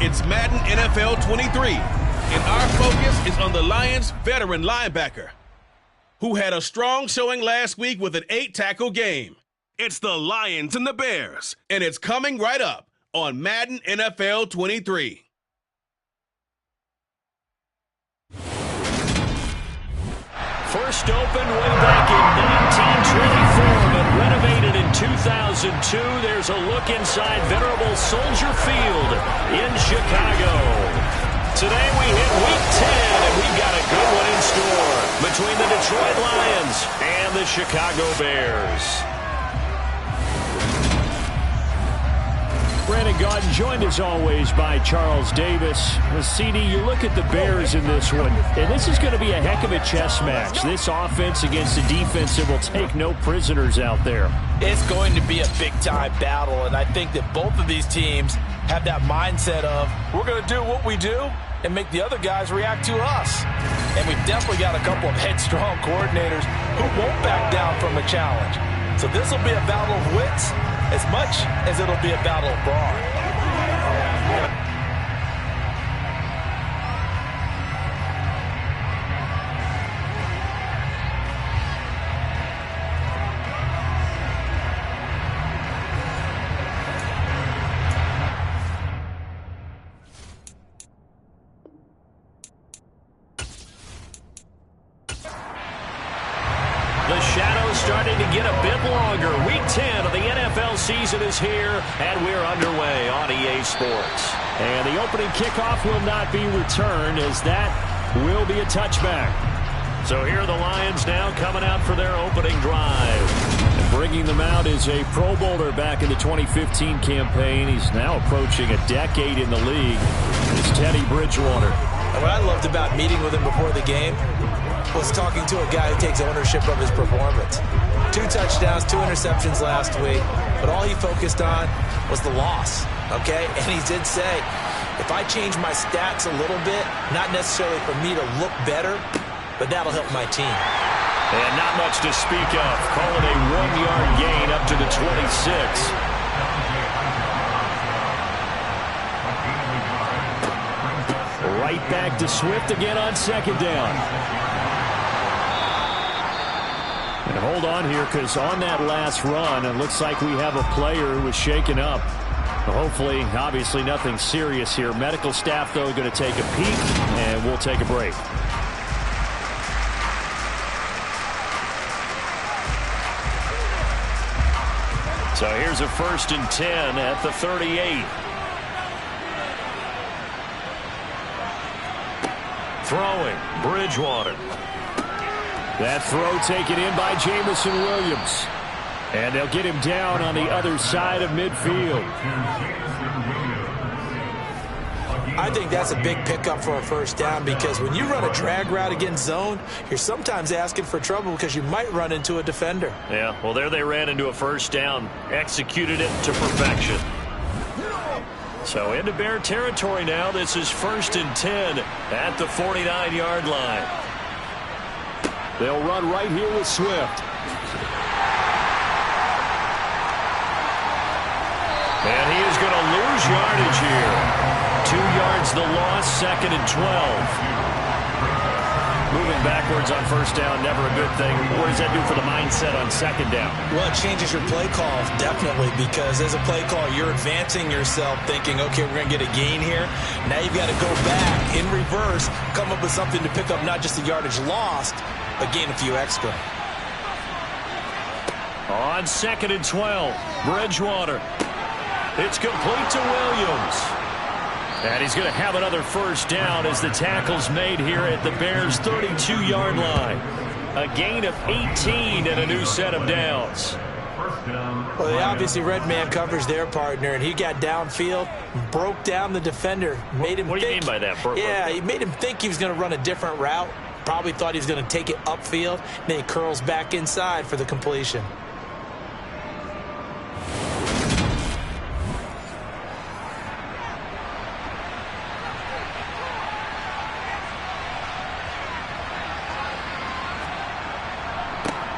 It's Madden NFL 23, and our focus is on the Lions' veteran linebacker, who had a strong showing last week with an 8-tackle game. It's the Lions and the Bears, and it's coming right up on Madden NFL 23. First opened way back in 1924, but renovated in 2002. There's a look inside venerable Soldier Field in Chicago. Today we hit Week 10, and we've got a good one in store between the Detroit Lions and the Chicago Bears. Brandon Gaudin joined as always by Charles Davis. CD, you look at the Bears in this one, and this is going to be a heck of a chess match. This offense against a defense that will take no prisoners out there. It's going to be a big-time battle, and I think that both of these teams have that mindset of, we're going to do what we do and make the other guys react to us. And we've definitely got a couple of headstrong coordinators who won't back down from a challenge. So this will be a battle of wits as much as it'll be a battle of brawn. The shadow's starting to get a bit longer. Week 10 of the NFL season is here, and we're underway on EA Sports. And the opening kickoff will not be returned, as that will be a touchback. So here are the Lions now coming out for their opening drive. And bringing them out is a Pro Bowler back in the 2015 campaign. He's now approaching a decade in the league. It's Teddy Bridgewater. And what I loved about meeting with him before the game was talking to a guy who takes ownership of his performance. 2 touchdowns, 2 interceptions last week, but all he focused on was the loss, okay? And he did say, if I change my stats a little bit, not necessarily for me to look better, but that'll help my team. And not much to speak of. Call it a 1-yard gain up to the 26. Right back to Swift again on second down. And hold on here, because on that last run, it looks like we have a player who was shaken up. Hopefully, obviously nothing serious here. Medical staff, though, going to take a peek, and we'll take a break. So here's a 1st and 10 at the 38. Throwing, Bridgewater. That throw taken in by Jamison Williams. And they'll get him down on the other side of midfield. I think that's a big pickup for a first down, because when you run a drag route against zone, you're sometimes asking for trouble because you might run into a defender. Yeah, well, there they ran into a first down, executed it to perfection. So into Bear territory now. This is 1st and 10 at the 49-yard line. They'll run right here with Swift. And he is going to lose yardage here. 2 yards the loss, 2nd and 12. Moving backwards on first down, never a good thing. What does that do for the mindset on second down? Well, it changes your play call, definitely, because as a play caller, you're advancing yourself thinking, okay, we're going to get a gain here. Now you've got to go back in reverse, come up with something to pick up not just the yardage lost, but gain a few extra. On 2nd and 12, Bridgewater. It's complete to Williams. And he's going to have another first down as the tackle's made here at the Bears' 32-yard line. A gain of 18 and a new set of downs. Well, they obviously red man covers their partner, and he got downfield, broke down the defender, made him What do you mean by that? Yeah, he made him think he was going to run a different route. Probably thought he was going to take it upfield. Then he curls back inside for the completion.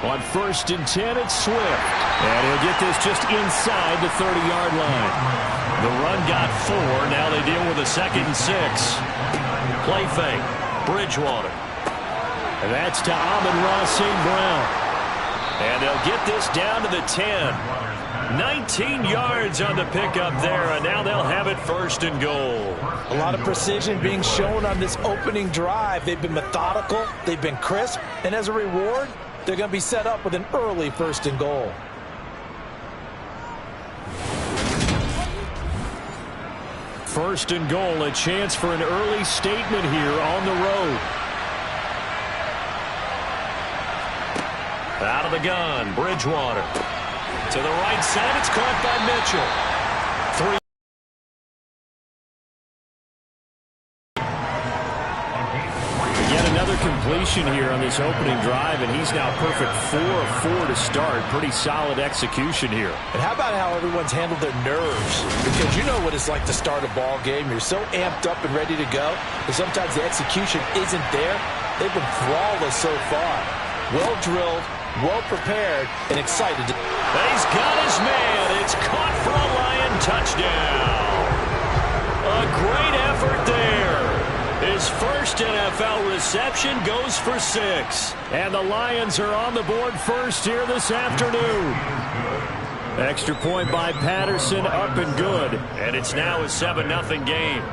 On 1st and 10, it's Swift. And he'll get this just inside the 30-yard line. The run got 4. Now they deal with a 2nd and 6. Play fake. Bridgewater. And that's to Amon-Ra St. Brown. And they'll get this down to the 10. 19 yards on the pickup there, and now they'll have it 1st and goal. A lot of precision being shown on this opening drive. They've been methodical, they've been crisp, and as a reward, they're going to be set up with an early 1st and goal. First and goal, a chance for an early statement here on the road. Out of the gun, Bridgewater. To the right side, it's caught by Mitchell. 3. Yet another completion here on this opening drive, and he's now perfect 4 of 4 to start. Pretty solid execution here. And how about how everyone's handled their nerves? Because you know what it's like to start a ball game. You're so amped up and ready to go, but sometimes the execution isn't there. They've been flawless so far. Well drilled, well prepared, and excited. He's got his man. It's caught for a Lion touchdown. A great effort there. His first NFL reception goes for 6. And the Lions are on the board first here this afternoon. Extra point by Patterson, up and good. And it's now a 7-0 game.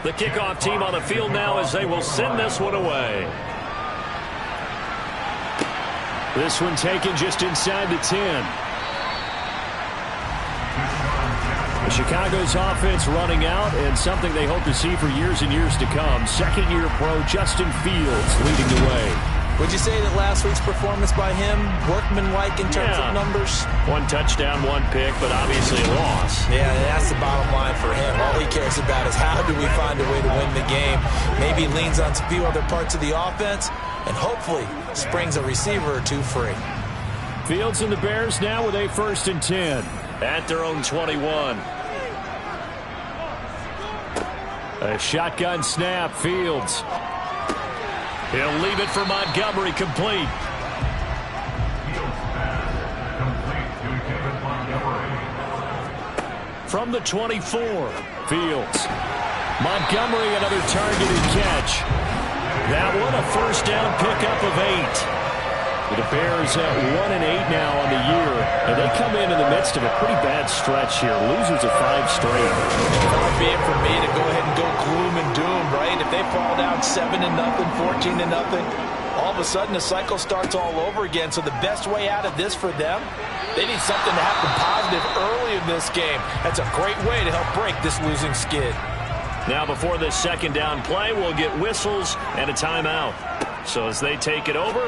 The kickoff team on the field now as they will send this one away. This one taken just inside the 10. Chicago's offense running out, and something they hope to see for years and years to come. Second-year pro Justin Fields leading the way. Would you say that last week's performance by him, workmanlike in terms of numbers? 1 touchdown, 1 pick, but obviously a loss. Yeah, that's the bottom line for him. All he cares about is how do we find a way to win the game. Maybe leans on a few other parts of the offense, and hopefully springs a receiver or 2 free. Fields and the Bears now with a 1st and 10. At their own 21. A shotgun snap, Fields. He'll leave it for Montgomery, complete. From the 24, Fields. Montgomery, another targeted catch. That one, a 1st down pickup of 8. The Bears at 1-8 now on the year, and they come in the midst of a pretty bad stretch here. Losers of 5 straight. Far be it for me to go ahead and go gloom and doom, right? If they fall down 7-0, 14-0, all of a sudden the cycle starts all over again. So the best way out of this for them, they need something to happen positive early in this game. That's a great way to help break this losing skid. Now before this 2nd down play, we'll get whistles and a timeout. So as they take it over,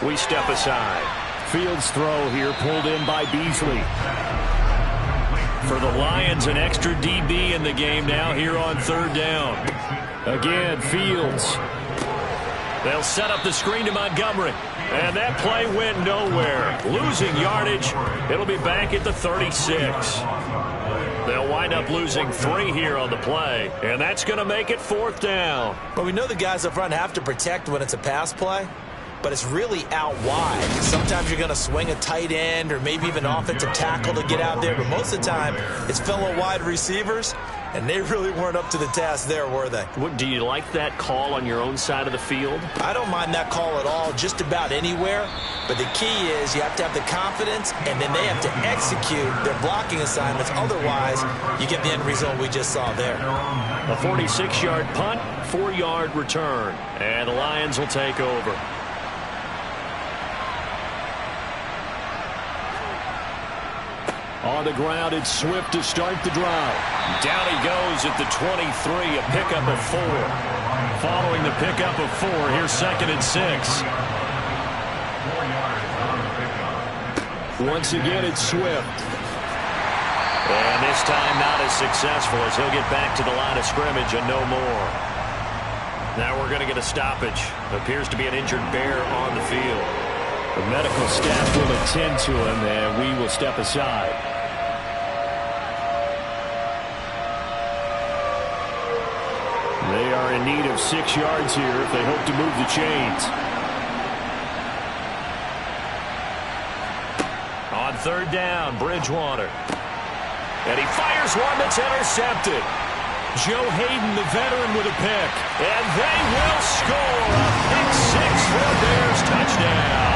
we step aside. Fields throw here pulled in by Beasley. For the Lions, an extra DB in the game now here on 3rd down. Again, Fields. They'll set up the screen to Montgomery. And that play went nowhere. Losing yardage. It'll be back at the 36. They'll wind up losing 3 here on the play. And that's going to make it 4th down. But we know the guys up front have to protect when it's a pass play. But it's really out wide. Sometimes you're going to swing a tight end or maybe even offensive tackle to get out there. But most of the time, it's fellow wide receivers. And they really weren't up to the task there, were they? Do you like that call on your own side of the field? I don't mind that call at all, just about anywhere. But the key is you have to have the confidence, and then they have to execute their blocking assignments. Otherwise, you get the end result we just saw there. A 46-yard punt, 4-yard return. And the Lions will take over. On the ground, it's Swift to start the drive. Down he goes at the 23, a pickup of 4. Following the pickup of 4, here's 2nd and 6. Once again, it's Swift. And this time not as successful as he'll get back to the line of scrimmage and no more. Now we're going to get a stoppage. Appears to be an injured Bear on the field. The medical staff will attend to him, and we will step aside. They are are in need of 6 yards here if they hope to move the chains. On third down, Bridgewater. And he fires one that's intercepted. Joe Hayden, the veteran, with a pick. And they will score a pick-6 for a Bears touchdown.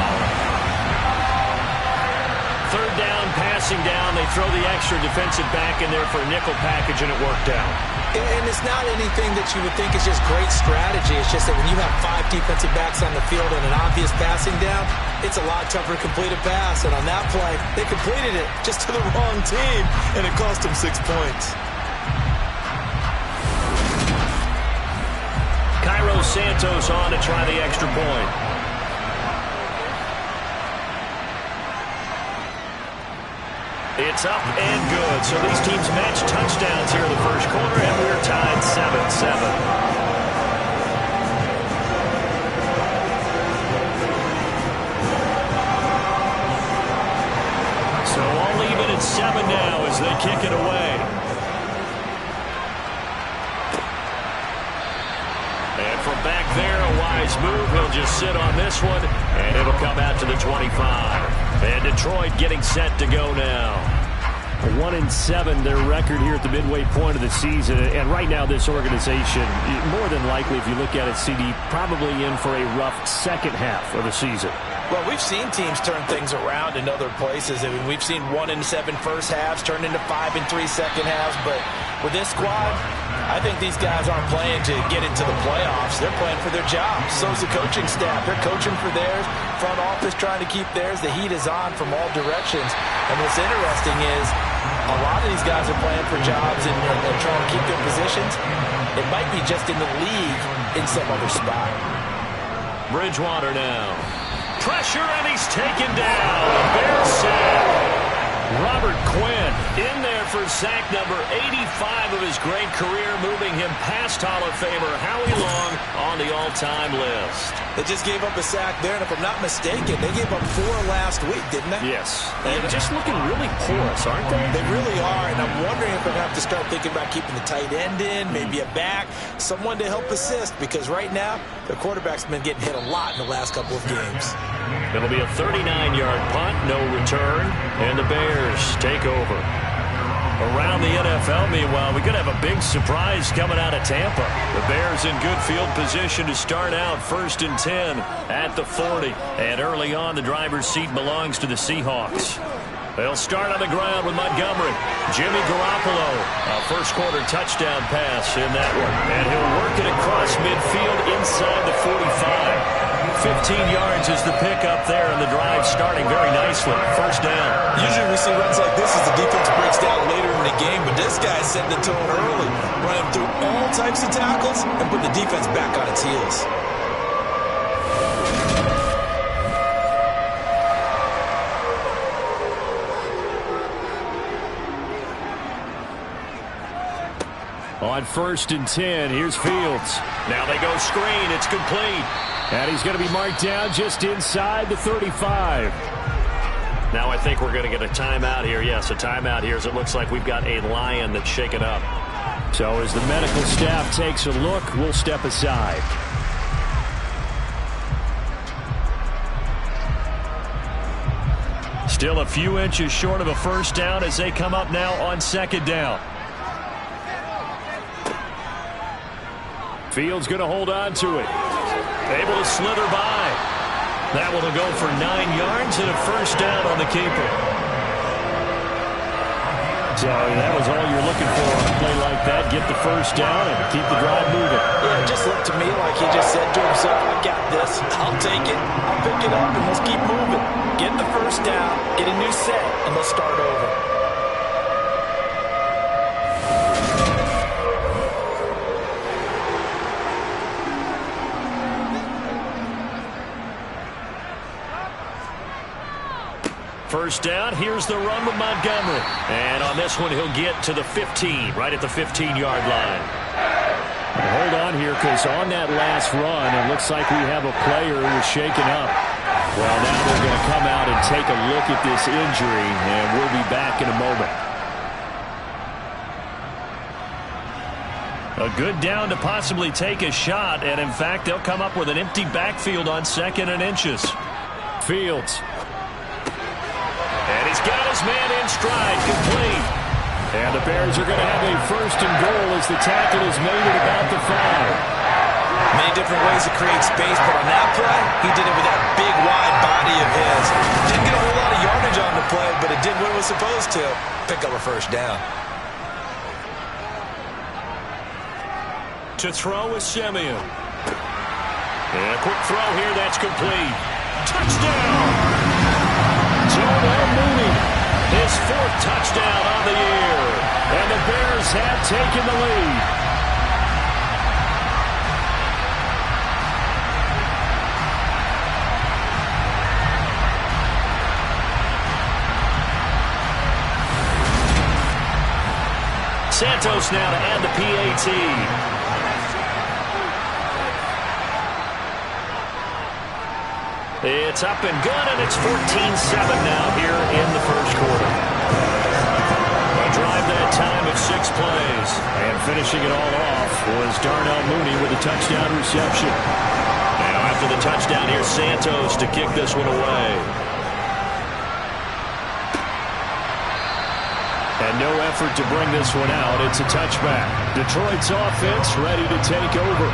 Third down, passing down. They throw the extra defensive back in there for a nickel package, and it worked out. And it's not anything that you would think is just great strategy. It's just that when you have 5 defensive backs on the field and an obvious passing down, it's a lot tougher to complete a pass. And on that play, they completed it just to the wrong team, and it cost them 6 points. Cairo Santos on to try the extra point. It's up and good. So these teams match touchdowns here in the first quarter, and we're tied 7-7. So all even at 7 now as they kick it away. And from back there, a wise move. He'll just sit on this one, and it'll come out to the 25. And Detroit getting set to go now. 1-7, their record here at the midway point of the season. And right now, this organization, more than likely, if you look at it, CD, probably in for a rough second half of the season. Well, we've seen teams turn things around in other places. I mean, we've seen 1-7 first halves turn into 5-3 second halves. But with this squad, I think these guys aren't playing to get into the playoffs. They're playing for their jobs. So's the coaching staff. They're coaching for theirs. Front office trying to keep theirs. The heat is on from all directions. And what's interesting is a lot of these guys are playing for jobs and trying to keep their positions. It might be just in the league in some other spot. Bridgewater now. Pressure, and he's taken down. A Bears sack. Robert Quinn in there for sack number 85 of his great career, moving him past Hall of Famer Howie Long on the all-time list. They just gave up a sack there, and if I'm not mistaken, they gave up 4 last week, didn't they? Yes. And just looking really porous, aren't they? They really are, and I'm wondering if they're going to have to start thinking about keeping the tight end in, maybe a back, someone to help assist, because right now, their quarterback's been getting hit a lot in the last couple of games. It'll be a 39-yard punt, no return, and the Bears take over. Around the NFL, meanwhile, we could have a big surprise coming out of Tampa. The Bears in good field position to start out 1st and 10 at the 40. And early on, the driver's seat belongs to the Seahawks. They'll start on the ground with Montgomery. Jimmy Garoppolo, a first-quarter touchdown pass in that one. And he'll work it across midfield inside the 45. 15 yards is the pickup there, and the drive starting very nicely. First down. Usually we see runs like this as the defense breaks down later in the game, but this guy's setting the tone early, running through all types of tackles and put the defense back on its heels. On 1st and 10, here's Fields. Now they go screen. It's complete. And he's going to be marked down just inside the 35. Now I think we're going to get a timeout here. Yes, a timeout here as it looks like we've got a Lion that's shaken up. So as the medical staff takes a look, we'll step aside. Still a few inches short of a first down as they come up now on 2nd down. Fields going to hold on to it. Able to slither by. That one will go for 9 yards and a first down on the keeper. So that was all you're looking for on a play like that. Get the first down and keep the drive moving. Yeah, it just looked to me like he just said to himself, I got this. I'll take it. I'll pick it up, and let's keep moving. Get the first down, get a new set, and let's start over. First down, here's the run with Montgomery. And on this one, he'll get to the 15, right at the 15-yard line. Well, hold on here, because on that last run, it looks like we have a player who was shaken up. Well, now they're going to come out and take a look at this injury, and we'll be back in a moment. A good down to possibly take a shot, and in fact, they'll come up with an empty backfield on 2nd and inches. Fields. And he's got his man in stride, complete. And the Bears are going to have a 1st and goal as the tackle is made at about the 5. Many different ways to create space, but on that play, he did it with that big, wide body of his. Didn't get a whole lot of yardage on the play, but it did what it was supposed to. Pick up a 1st down. To throw is Simeon. And a quick throw here, that's complete. Touchdown! Darnell Mooney, his 4th touchdown on the year. And the Bears have taken the lead. Santos now to add the PAT. It's up and good, and it's 14-7 now here in the 1st quarter. A drive that time of 6 plays. And finishing it all off was Darnell Mooney with a touchdown reception. Now after the touchdown, here's Santos to kick this one away. And no effort to bring this one out. It's a touchback. Detroit's offense ready to take over.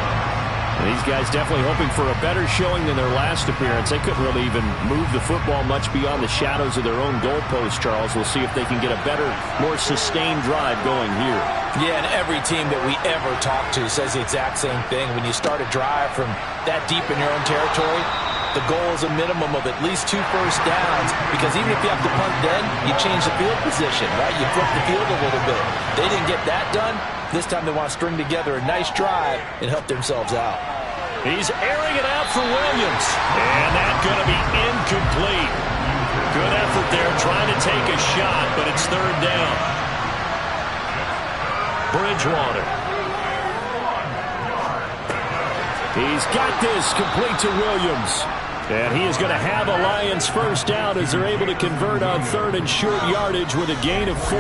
And these guys definitely hoping for a better showing than their last appearance. They couldn't really even move the football much beyond the shadows of their own goalpost, Charles. We'll see if they can get a better, more sustained drive going here. Yeah, and every team that we ever talk to says the exact same thing. When you start a drive from that deep in your own territory, the goal is a minimum of at least 2 first downs, because even if you have to punt then, you change the field position, right? You flip the field a little bit. They didn't get that done. This time they want to string together a nice drive and help themselves out. He's airing it out for Williams. And that's going to be incomplete. Good effort there trying to take a shot, but it's 3rd down. Bridgewater. He's got this complete to Williams. And he is going to have a Lions 1st down as they're able to convert on 3rd and short yardage with a gain of 4.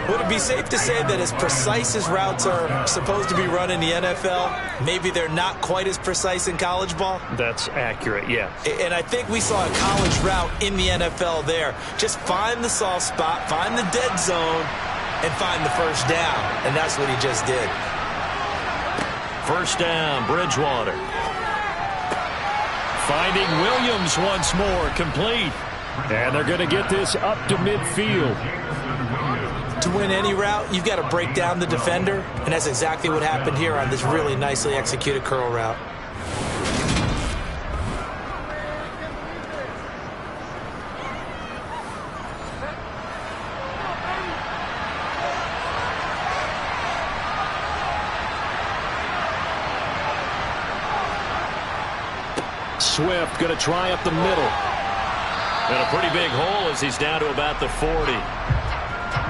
Would it be safe to say that as precise as routes are supposed to be run in the NFL, maybe they're not quite as precise in college ball? That's accurate, yeah. And I think we saw a college route in the NFL there. Just find the soft spot, find the dead zone, and find the 1st down. And that's what he just did. 1st down, Bridgewater. Finding Williams once more, complete. And they're going to get this up to midfield. To win any route, you've got to break down the defender, and that's exactly what happened here on this really nicely executed curl route. Swift going to try up the middle. And a pretty big hole as he's down to about the 40.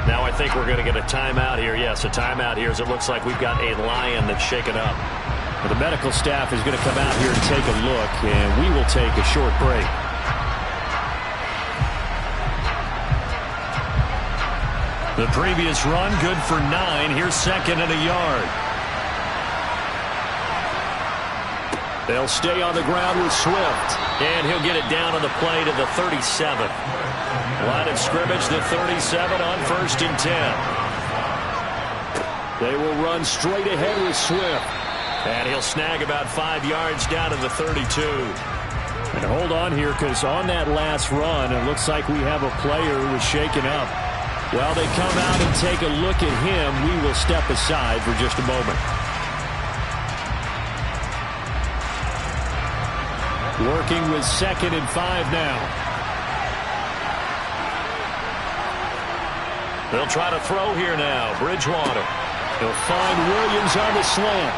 Now I think we're going to get a timeout here. Yes, a timeout here as it looks like we've got a Lion that's shaken up. Well, the medical staff is going to come out here and take a look, and we will take a short break. The previous run good for 9. Here's 2nd and a yard. They'll stay on the ground with Swift. And he'll get it down on the play to the 37. Line of scrimmage, the 37 on 1st and 10. They will run straight ahead with Swift. And he'll snag about 5 yards down to the 32. And hold on here, because on that last run, it looks like we have a player who was shaken up. While they come out and take a look at him, we will step aside for just a moment. Working with 2nd and 5 now. They'll try to throw here now. Bridgewater. He'll find Williams on the slant.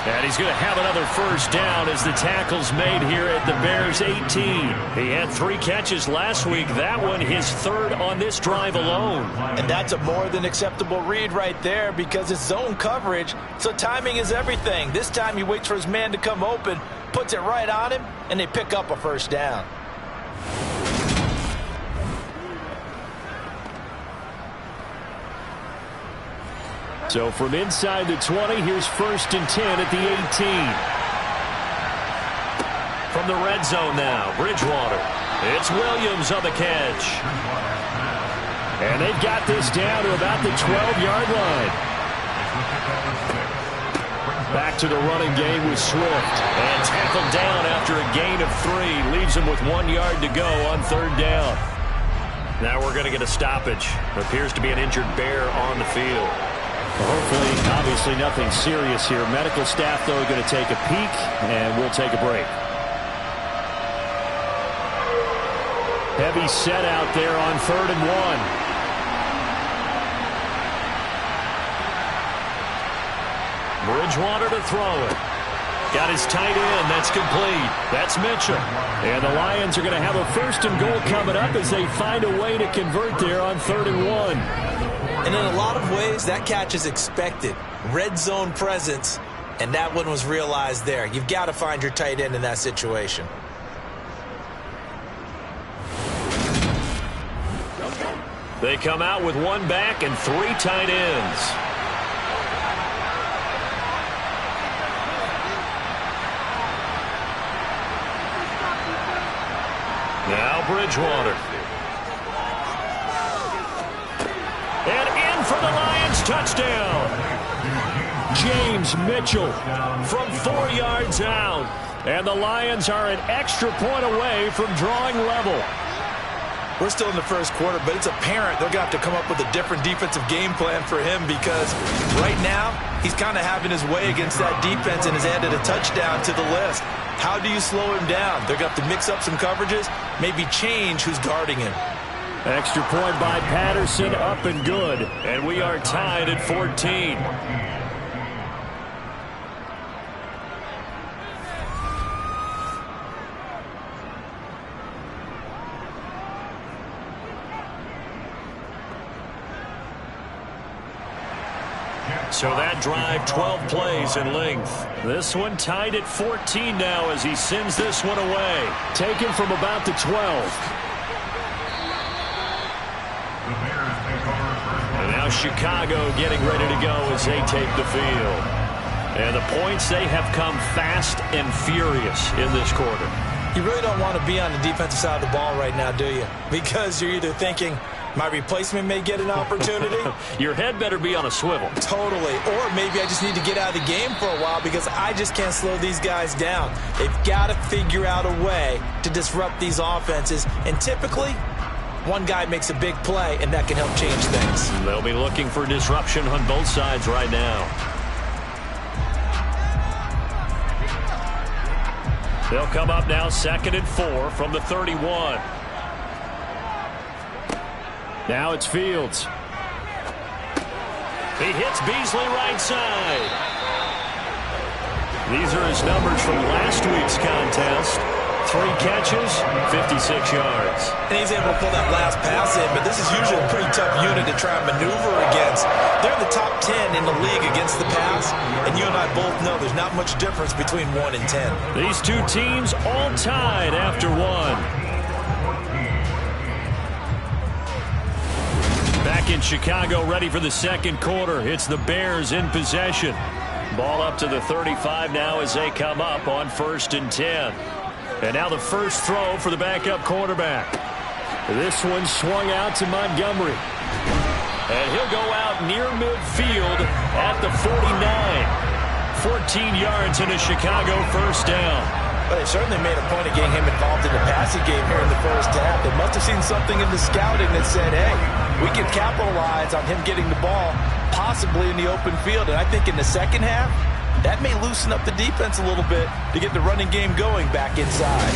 And he's going to have another 1st down as the tackle's made here at the Bears 18. He had 3 catches last week. That one his 3rd on this drive alone. And that's a more than acceptable read right there, because it's zone coverage, so timing is everything. This time he waits for his man to come open, puts it right on him, and they pick up a 1st down. So from inside the 20, here's 1st and 10 at the 18. From the red zone now, Bridgewater. It's Williams on the catch. And they've got this down to about the 12-yard line. Back to the running game with Swift. And tackled down after a gain of 3. Leaves him with 1 yard to go on 3rd down. Now we're going to get a stoppage. Appears to be an injured Bear on the field. Well, hopefully, obviously nothing serious here. Medical staff, though, are going to take a peek, and we'll take a break. Heavy set out there on 3rd and 1. Bridgewater to throw it. Got his tight end. That's complete. That's Mitchell. And the Lions are going to have a 1st and goal coming up as they find a way to convert there on 3rd and 1. And in a lot of ways, that catch is expected. Red zone presence, and that one was realized there. You've got to find your tight end in that situation. They come out with 1 back and 3 tight ends. Now Bridgewater. And in for the Lions touchdown. James Mitchell from 4 yards out. And the Lions are an extra point away from drawing level. We're still in the 1st quarter, but it's apparent they're going to have to come up with a different defensive game plan for him because right now he's kind of having his way against that defense and has added a touchdown to the list. How do you slow him down? They're going to have to mix up some coverages, maybe change who's guarding him. Extra point by Patterson, up and good. And we are tied at 14. So that drive, 12 plays in length. This one tied at 14 now as he sends this one away. Taken from about the 12. And now Chicago getting ready to go as they take the field. And the points, they have come fast and furious in this quarter. You really don't want to be on the defensive side of the ball right now, do you? Because you're either thinking, my replacement may get an opportunity. Your head better be on a swivel. Totally. Or maybe I just need to get out of the game for a while because I just can't slow these guys down. They've got to figure out a way to disrupt these offenses. And typically, one guy makes a big play, and that can help change things. They'll be looking for disruption on both sides right now. They'll come up now 2nd and 4 from the 31. Now it's Fields. He hits Beasley right side. These are his numbers from last week's contest. 3 catches, 56 yards. And he's able to pull that last pass in, but this is usually a pretty tough unit to try and maneuver against. They're in the top 10 in the league against the pass, and you and I both know there's not much difference between 1 and 10. These two teams all tied after 1. Back in Chicago, ready for the 2nd quarter. It's the Bears in possession. Ball up to the 35 now as they come up on 1st and 10. And now the first throw for the backup quarterback. This one swung out to Montgomery. And he'll go out near midfield at the 49. 14 yards in a Chicago 1st down. But they certainly made a point of getting him involved in the passing game here in the 1st half. They must have seen something in the scouting that said, hey, we can capitalize on him getting the ball, possibly in the open field. And I think in the 2nd half, that may loosen up the defense a little bit to get the running game going back inside.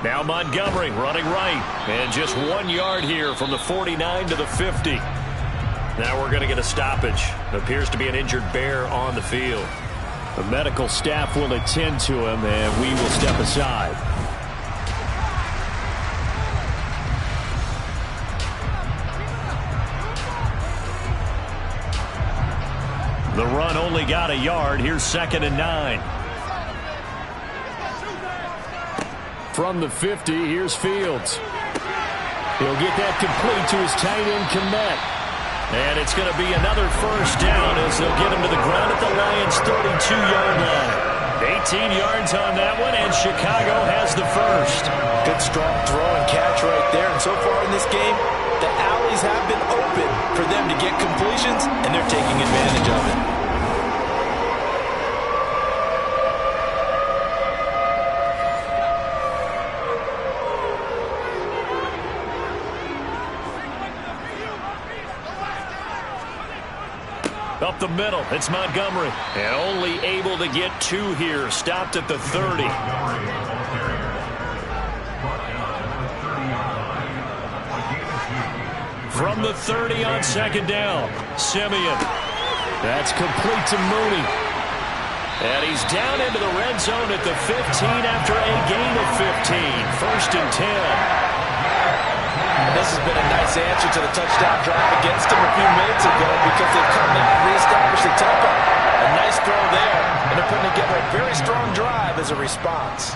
Now Montgomery running right. And just 1 yard here from the 49 to the 50. Now we're going to get a stoppage. Appears to be an injured Bear on the field. The medical staff will attend to him, and we will step aside. The run only got a yard. Here's 2nd and 9. From the 50, here's Fields. He'll get that complete to his tight end, Kmet. And it's going to be another first down as they'll get him to the ground at the Lions' 32-yard line. 18 yards on that one, and Chicago has the first. Good, strong throw and catch right there. And so far in this game, the alleys have been open for them to get completions, and they're taking advantage of it. Up the middle, it's Montgomery. And only able to get 2 here. Stopped at the 30. From the 30 on 2nd down, Simeon. That's complete to Mooney. And he's down into the red zone at the 15 after a gain of 15. 1st and 10. This has been a nice answer to the touchdown drive against them a few minutes ago because they've come out and reestablished the tempo. A nice throw there, and they're putting together a very strong drive as a response.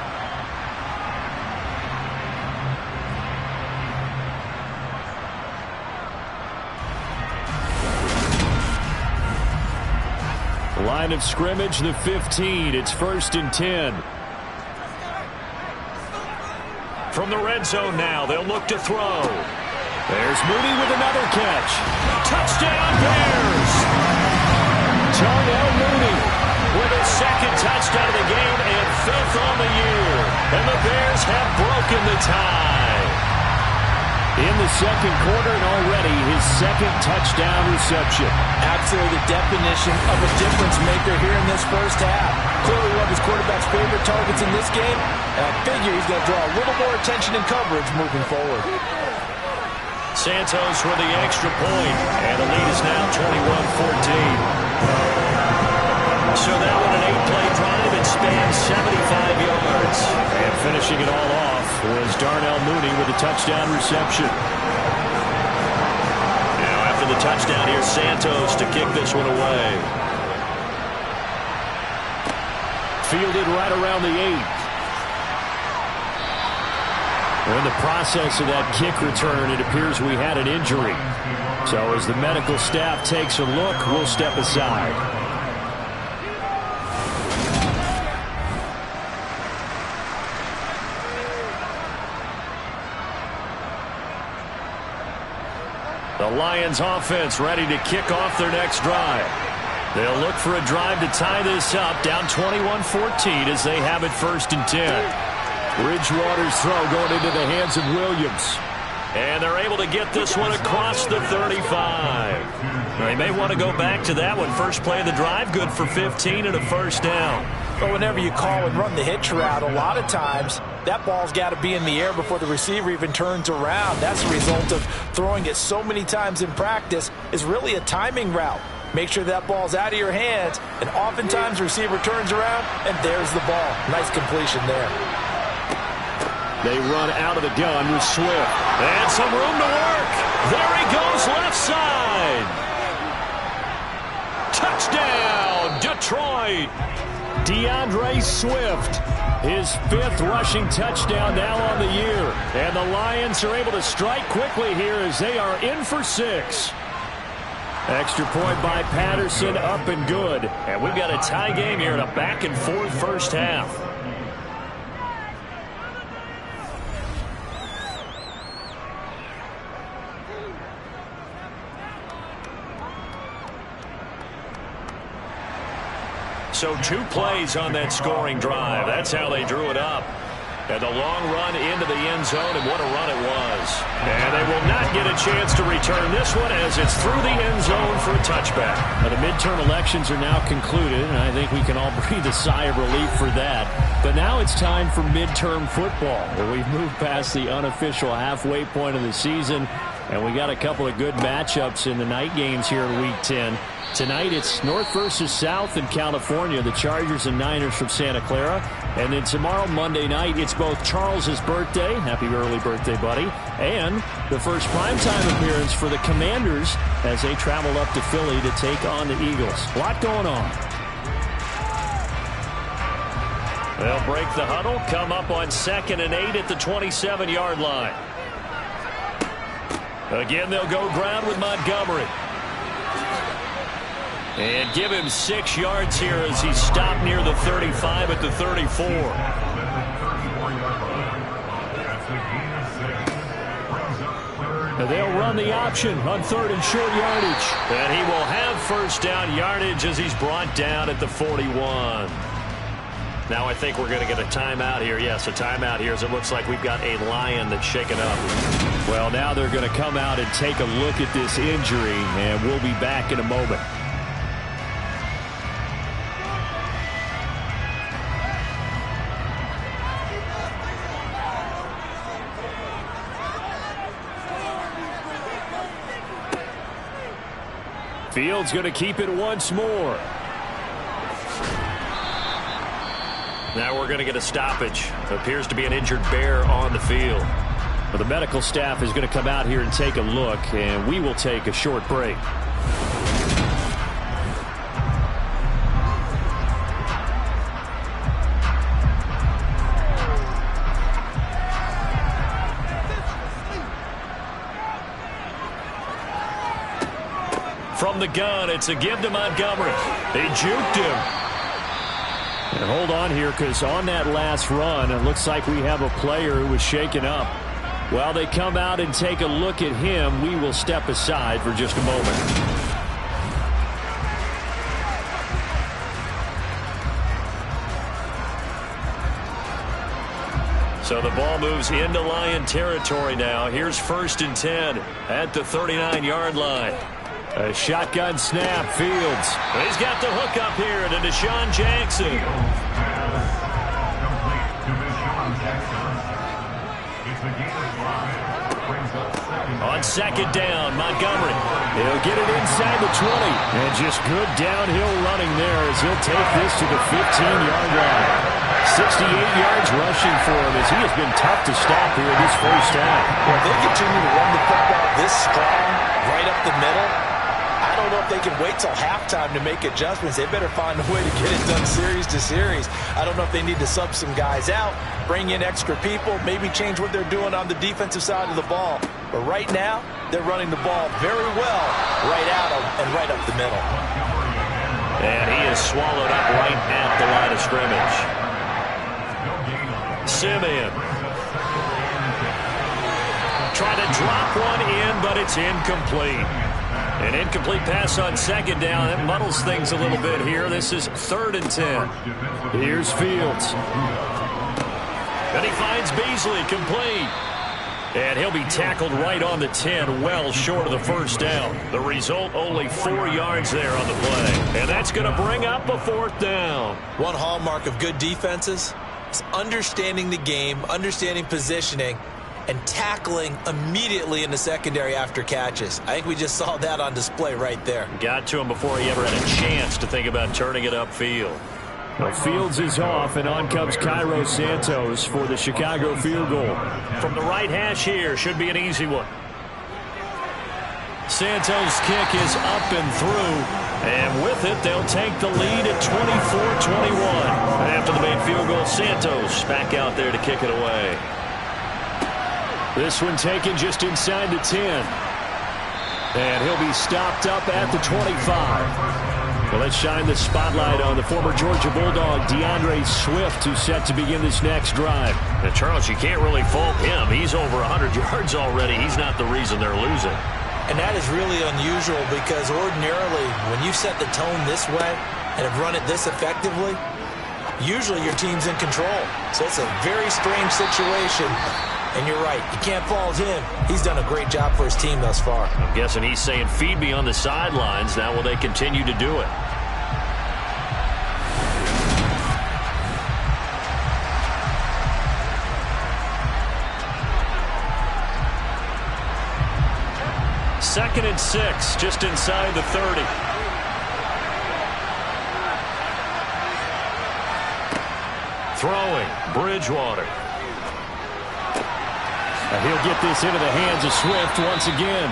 Line of scrimmage, the 15. It's 1st and 10. From the red zone now, they'll look to throw. There's Mooney with another catch. Touchdown, Bears! Darnell Mooney with his 2nd touchdown of the game and 5th on the year. And the Bears have broken the tie. In the 2nd quarter, and already his 2nd touchdown reception. Absolutely the definition of a difference maker here in this first half. Clearly one of his quarterback's favorite targets in this game, and I figure he's going to draw a little more attention and coverage moving forward. Santos for the extra point, and the lead is now 21-14. So that one an 8-play drive. It spans 75 yards. And finishing it all off was Darnell Mooney with a touchdown reception. Now after the touchdown, here's Santos to kick this one away. Fielded right around the 8. In the process of that kick return, it appears we had an injury. So as the medical staff takes a look, we'll step aside. The Lions offense ready to kick off their next drive. They'll look for a drive to tie this up, down 21-14 as they have it 1st and 10. Bridgewater's throw going into the hands of Williams. And they're able to get this one across the 35. They may want to go back to that one. First play of the drive, good for 15 and a 1st down. But whenever you call and run the hitch route, a lot of times that ball's got to be in the air before the receiver even turns around. That's a result of throwing it so many times in practice is really a timing route. Make sure that ball's out of your hands, and oftentimes the receiver turns around, and there's the ball. Nice completion there. They run out of the gun with Swift. And some room to work. There he goes, left side. Touchdown, Detroit. DeAndre Swift, his 5th rushing touchdown now on the year. And the Lions are able to strike quickly here as they are in for 6. Extra point by Patterson, up and good. And we've got a tie game here in a back-and-forth first half. So 2 plays on that scoring drive. That's how they drew it up. And the long run into the end zone, and what a run it was. And they will not get a chance to return this one as it's through the end zone for a touchback. Now, the midterm elections are now concluded, and I think we can all breathe a sigh of relief for that. But now it's time for midterm football, where we've moved past the unofficial halfway point of the season, and we got a couple of good matchups in the night games here in Week 10. Tonight it's North versus South in California, the Chargers and Niners from Santa Clara. And then tomorrow, Monday night, it's both Charles's birthday, happy early birthday, buddy, and the first primetime appearance for the Commanders as they travel up to Philly to take on the Eagles. A lot going on. They'll break the huddle, come up on 2nd and 8 at the 27-yard line. Again, they'll go ground with Montgomery. And give him 6 yards here as he stopped near the 35 at the 34. And they'll run the option on 3rd and short yardage. And he will have first down yardage as he's brought down at the 41. Now I think we're going to get a timeout here. Yes, a timeout here as it looks like we've got a Lion that's shaken up. Well, now they're going to come out and take a look at this injury, and we'll be back in a moment. Fields going to keep it once more. Now we're going to get a stoppage. Appears to be an injured Bear on the field. Well, the medical staff is going to come out here and take a look, and we will take a short break. From the gun, it's a give to Montgomery. They juked him. And hold on here, because on that last run, it looks like we have a player who was shaken up. While they come out and take a look at him, we will step aside for just a moment. So the ball moves into Lion territory now. Here's 1st and 10 at the 39-yard line. A shotgun snap, Fields. He's got the hook up here to Deshaun Jackson. On 2nd down, Montgomery. He'll get it inside the 20. And just good downhill running there as he'll take this to the 15-yard line. 68 yards rushing for him as he has been tough to stop here this first half. Well, they continue to run the football this strong, right up the middle. I don't know if they can wait till halftime to make adjustments. They better find a way to get it done series to series. I don't know if they need to sub some guys out, bring in extra people, maybe change what they're doing on the defensive side of the ball. But right now, they're running the ball very well right out of and right up the middle. And he is swallowed up right at the line of scrimmage. Simeon. Trying to drop one in, but it's incomplete. An incomplete pass on 2nd down. That muddles things a little bit here. This is 3rd and 10. Here's Fields. And he finds Beasley complete. And he'll be tackled right on the 10, well short of the first down. The result, only 4 yards there on the play. And that's going to bring up a 4th down. One hallmark of good defenses is understanding the game, understanding positioning, and tackling immediately in the secondary after catches. I think we just saw that on display right there. Got to him before he ever had a chance to think about turning it upfield. Well, Fields is off, and on comes Cairo Santos for the Chicago field goal. From the right hash here, should be an easy one. Santos' kick is up and through, and with it, they'll take the lead at 24-21. After the made field goal, Santos back out there to kick it away. This one taken just inside the 10. And he'll be stopped up at the 25. Well, let's shine the spotlight on the former Georgia Bulldog, DeAndre Swift, who's set to begin this next drive. Now, Charles, you can't really fault him. He's over 100 yards already. He's not the reason they're losing. And that is really unusual because ordinarily, when you set the tone this way and have run it this effectively, usually your team's in control. So it's a very strange situation. And you're right, you can't fault him. He's done a great job for his team thus far. I'm guessing he's saying, feed me on the sidelines. Now will they continue to do it? 2nd and 6, just inside the 30. Throwing, Bridgewater. And he'll get this into the hands of Swift once again.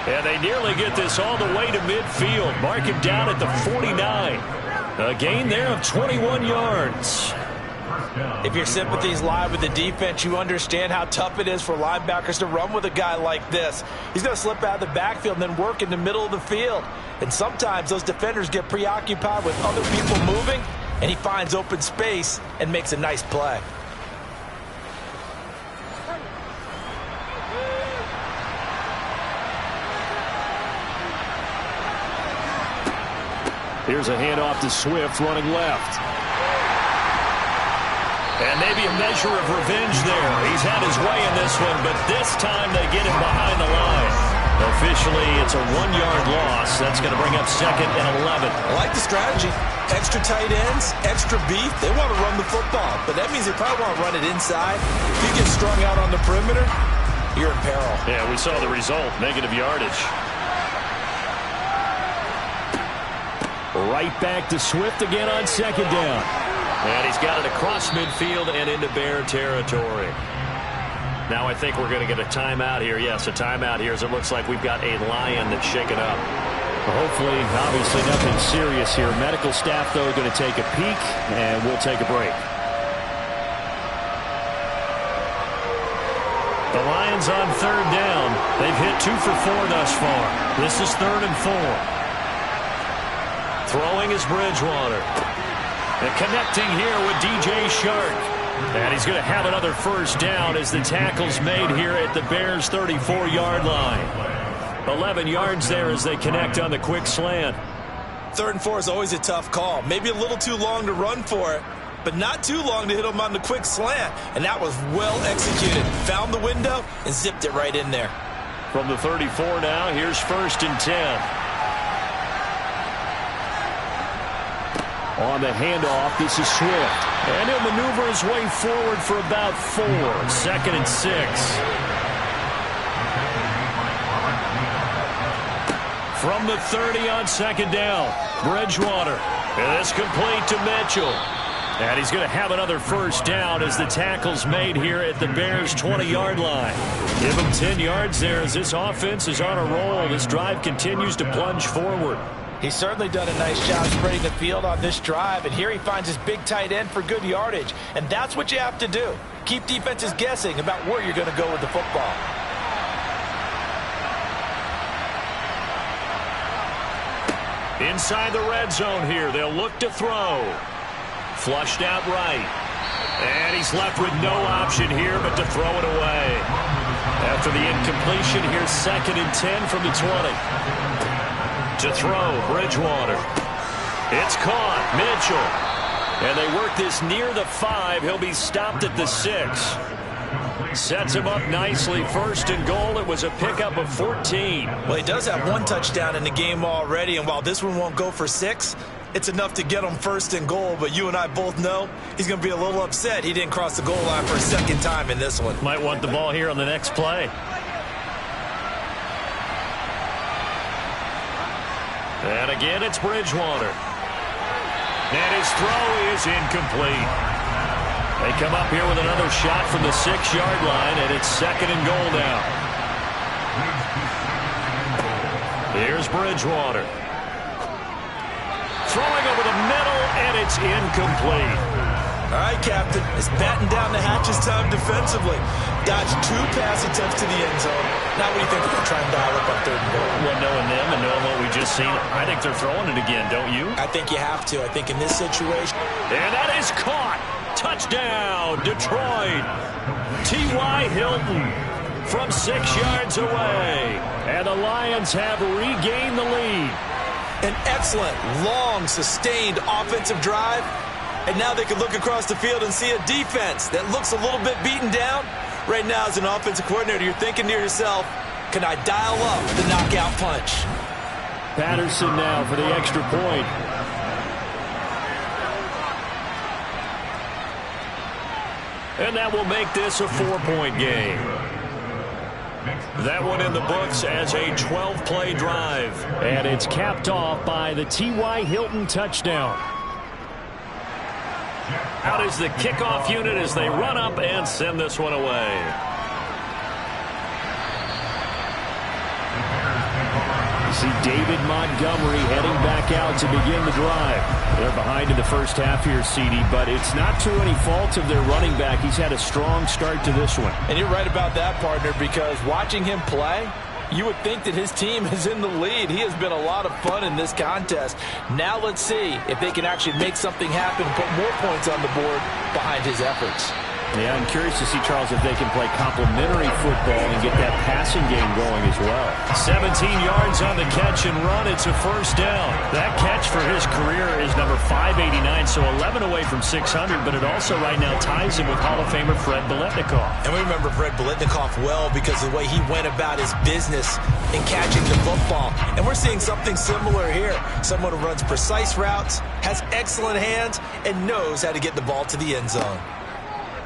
And they nearly get this all the way to midfield. Mark him down at the 49. A gain there of 21 yards. If your sympathies lie with the defense, you understand how tough it is for linebackers to run with a guy like this. He's going to slip out of the backfield and then work in the middle of the field. And sometimes those defenders get preoccupied with other people moving, and he finds open space and makes a nice play. Here's a handoff to Swift running left. And maybe a measure of revenge there. He's had his way in this one, but this time they get him behind the line. Officially, it's a 1-yard loss. That's going to bring up 2nd and 11. I like the strategy. Extra tight ends, extra beef. They want to run the football, but that means they probably want to run it inside. If you get strung out on the perimeter, you're in peril. Yeah, we saw the result, negative yardage. Right back to Swift again on 2nd down. And he's got it across midfield and into Bear territory. Now I think we're going to get a timeout here. Yes, a timeout here as it looks like we've got a Lion that's shaken up. Hopefully, obviously nothing serious here. Medical staff, though, going to take a peek, and we'll take a break. The Lions on 3rd down. They've hit 2 for 4 thus far. This is 3rd and 4. Throwing is Bridgewater. And connecting here with DJ Shark. And he's going to have another first down as the tackle's made here at the Bears' 34-yard line. 11 yards there as they connect on the quick slant. 3rd and 4 is always a tough call. Maybe a little too long to run for it, but not too long to hit him on the quick slant. And that was well executed. Found the window and zipped it right in there. From the 34 now, here's 1st and 10. On the handoff, this is Swift. And he'll maneuver his way forward for about 4. 2nd and 6. From the 30 on 2nd down, Bridgewater. And it's complete to Mitchell. And he's going to have another first down as the tackle's made here at the Bears' 20-yard line. Give him 10 yards there as this offense is on a roll. This drive continues to plunge forward. He's certainly done a nice job spreading the field on this drive, and here he finds his big tight end for good yardage. And that's what you have to do. Keep defenses guessing about where you're going to go with the football. Inside the red zone here, they'll look to throw. Flushed out right. And he's left with no option here but to throw it away. After the incompletion, here's 2nd and 10 from the 20. To throw, Bridgewater. It's caught, Mitchell. And they work this near the 5. He'll be stopped at the 6. Sets him up nicely. 1st and goal. It was a pickup of 14. Well, he does have 1 touchdown in the game already, and while this one won't go for 6, it's enough to get him 1st and goal. But you and I both know he's going to be a little upset he didn't cross the goal line for a 2nd time in this one. Might want the ball here on the next play. And again, it's Bridgewater. And his throw is incomplete. They come up here with another shot from the 6-yard line, and it's 2nd and goal now. Here's Bridgewater. Throwing over the middle, and it's incomplete. All right, Captain. It's batten down the hatches time defensively. Dodged 2 pass attempts to the end zone. Now what do you think they're going to try and dial up on 3rd and goal? Well, knowing them and knowing what we just seen, I think they're throwing it again, don't you? I think you have to. I think in this situation. And that is caught. Touchdown, Detroit. T.Y. Hilton from 6 yards away. And the Lions have regained the lead. An excellent, long, sustained offensive drive. And now they can look across the field and see a defense that looks a little bit beaten down. Right now, as an offensive coordinator, you're thinking to yourself, can I dial up the knockout punch? Patterson now for the extra point. And that will make this a 4-point game. That one in the books as a 12-play drive. And it's capped off by the T.Y. Hilton touchdown. Out is the kickoff unit as they run up and send this one away. You see David Montgomery heading back out to begin the drive. They're behind in the first half here, CD, but it's not to any fault of their running back. He's had a strong start to this one. And you're right about that, partner, because watching him play, you would think that his team is in the lead. He has been a lot of fun in this contest. Now let's see if they can actually make something happen, put more points on the board behind his efforts. Yeah, I'm curious to see, Charles, if they can play complementary football and get that passing game going as well. 17 yards on the catch and run. It's a first down. That catch for his career is number 589, so 11 away from 600, but it also right now ties him with Hall of Famer Fred Biletnikoff. And we remember Fred Biletnikoff well because of the way he went about his business in catching the football. And we're seeing something similar here. Someone who runs precise routes, has excellent hands, and knows how to get the ball to the end zone.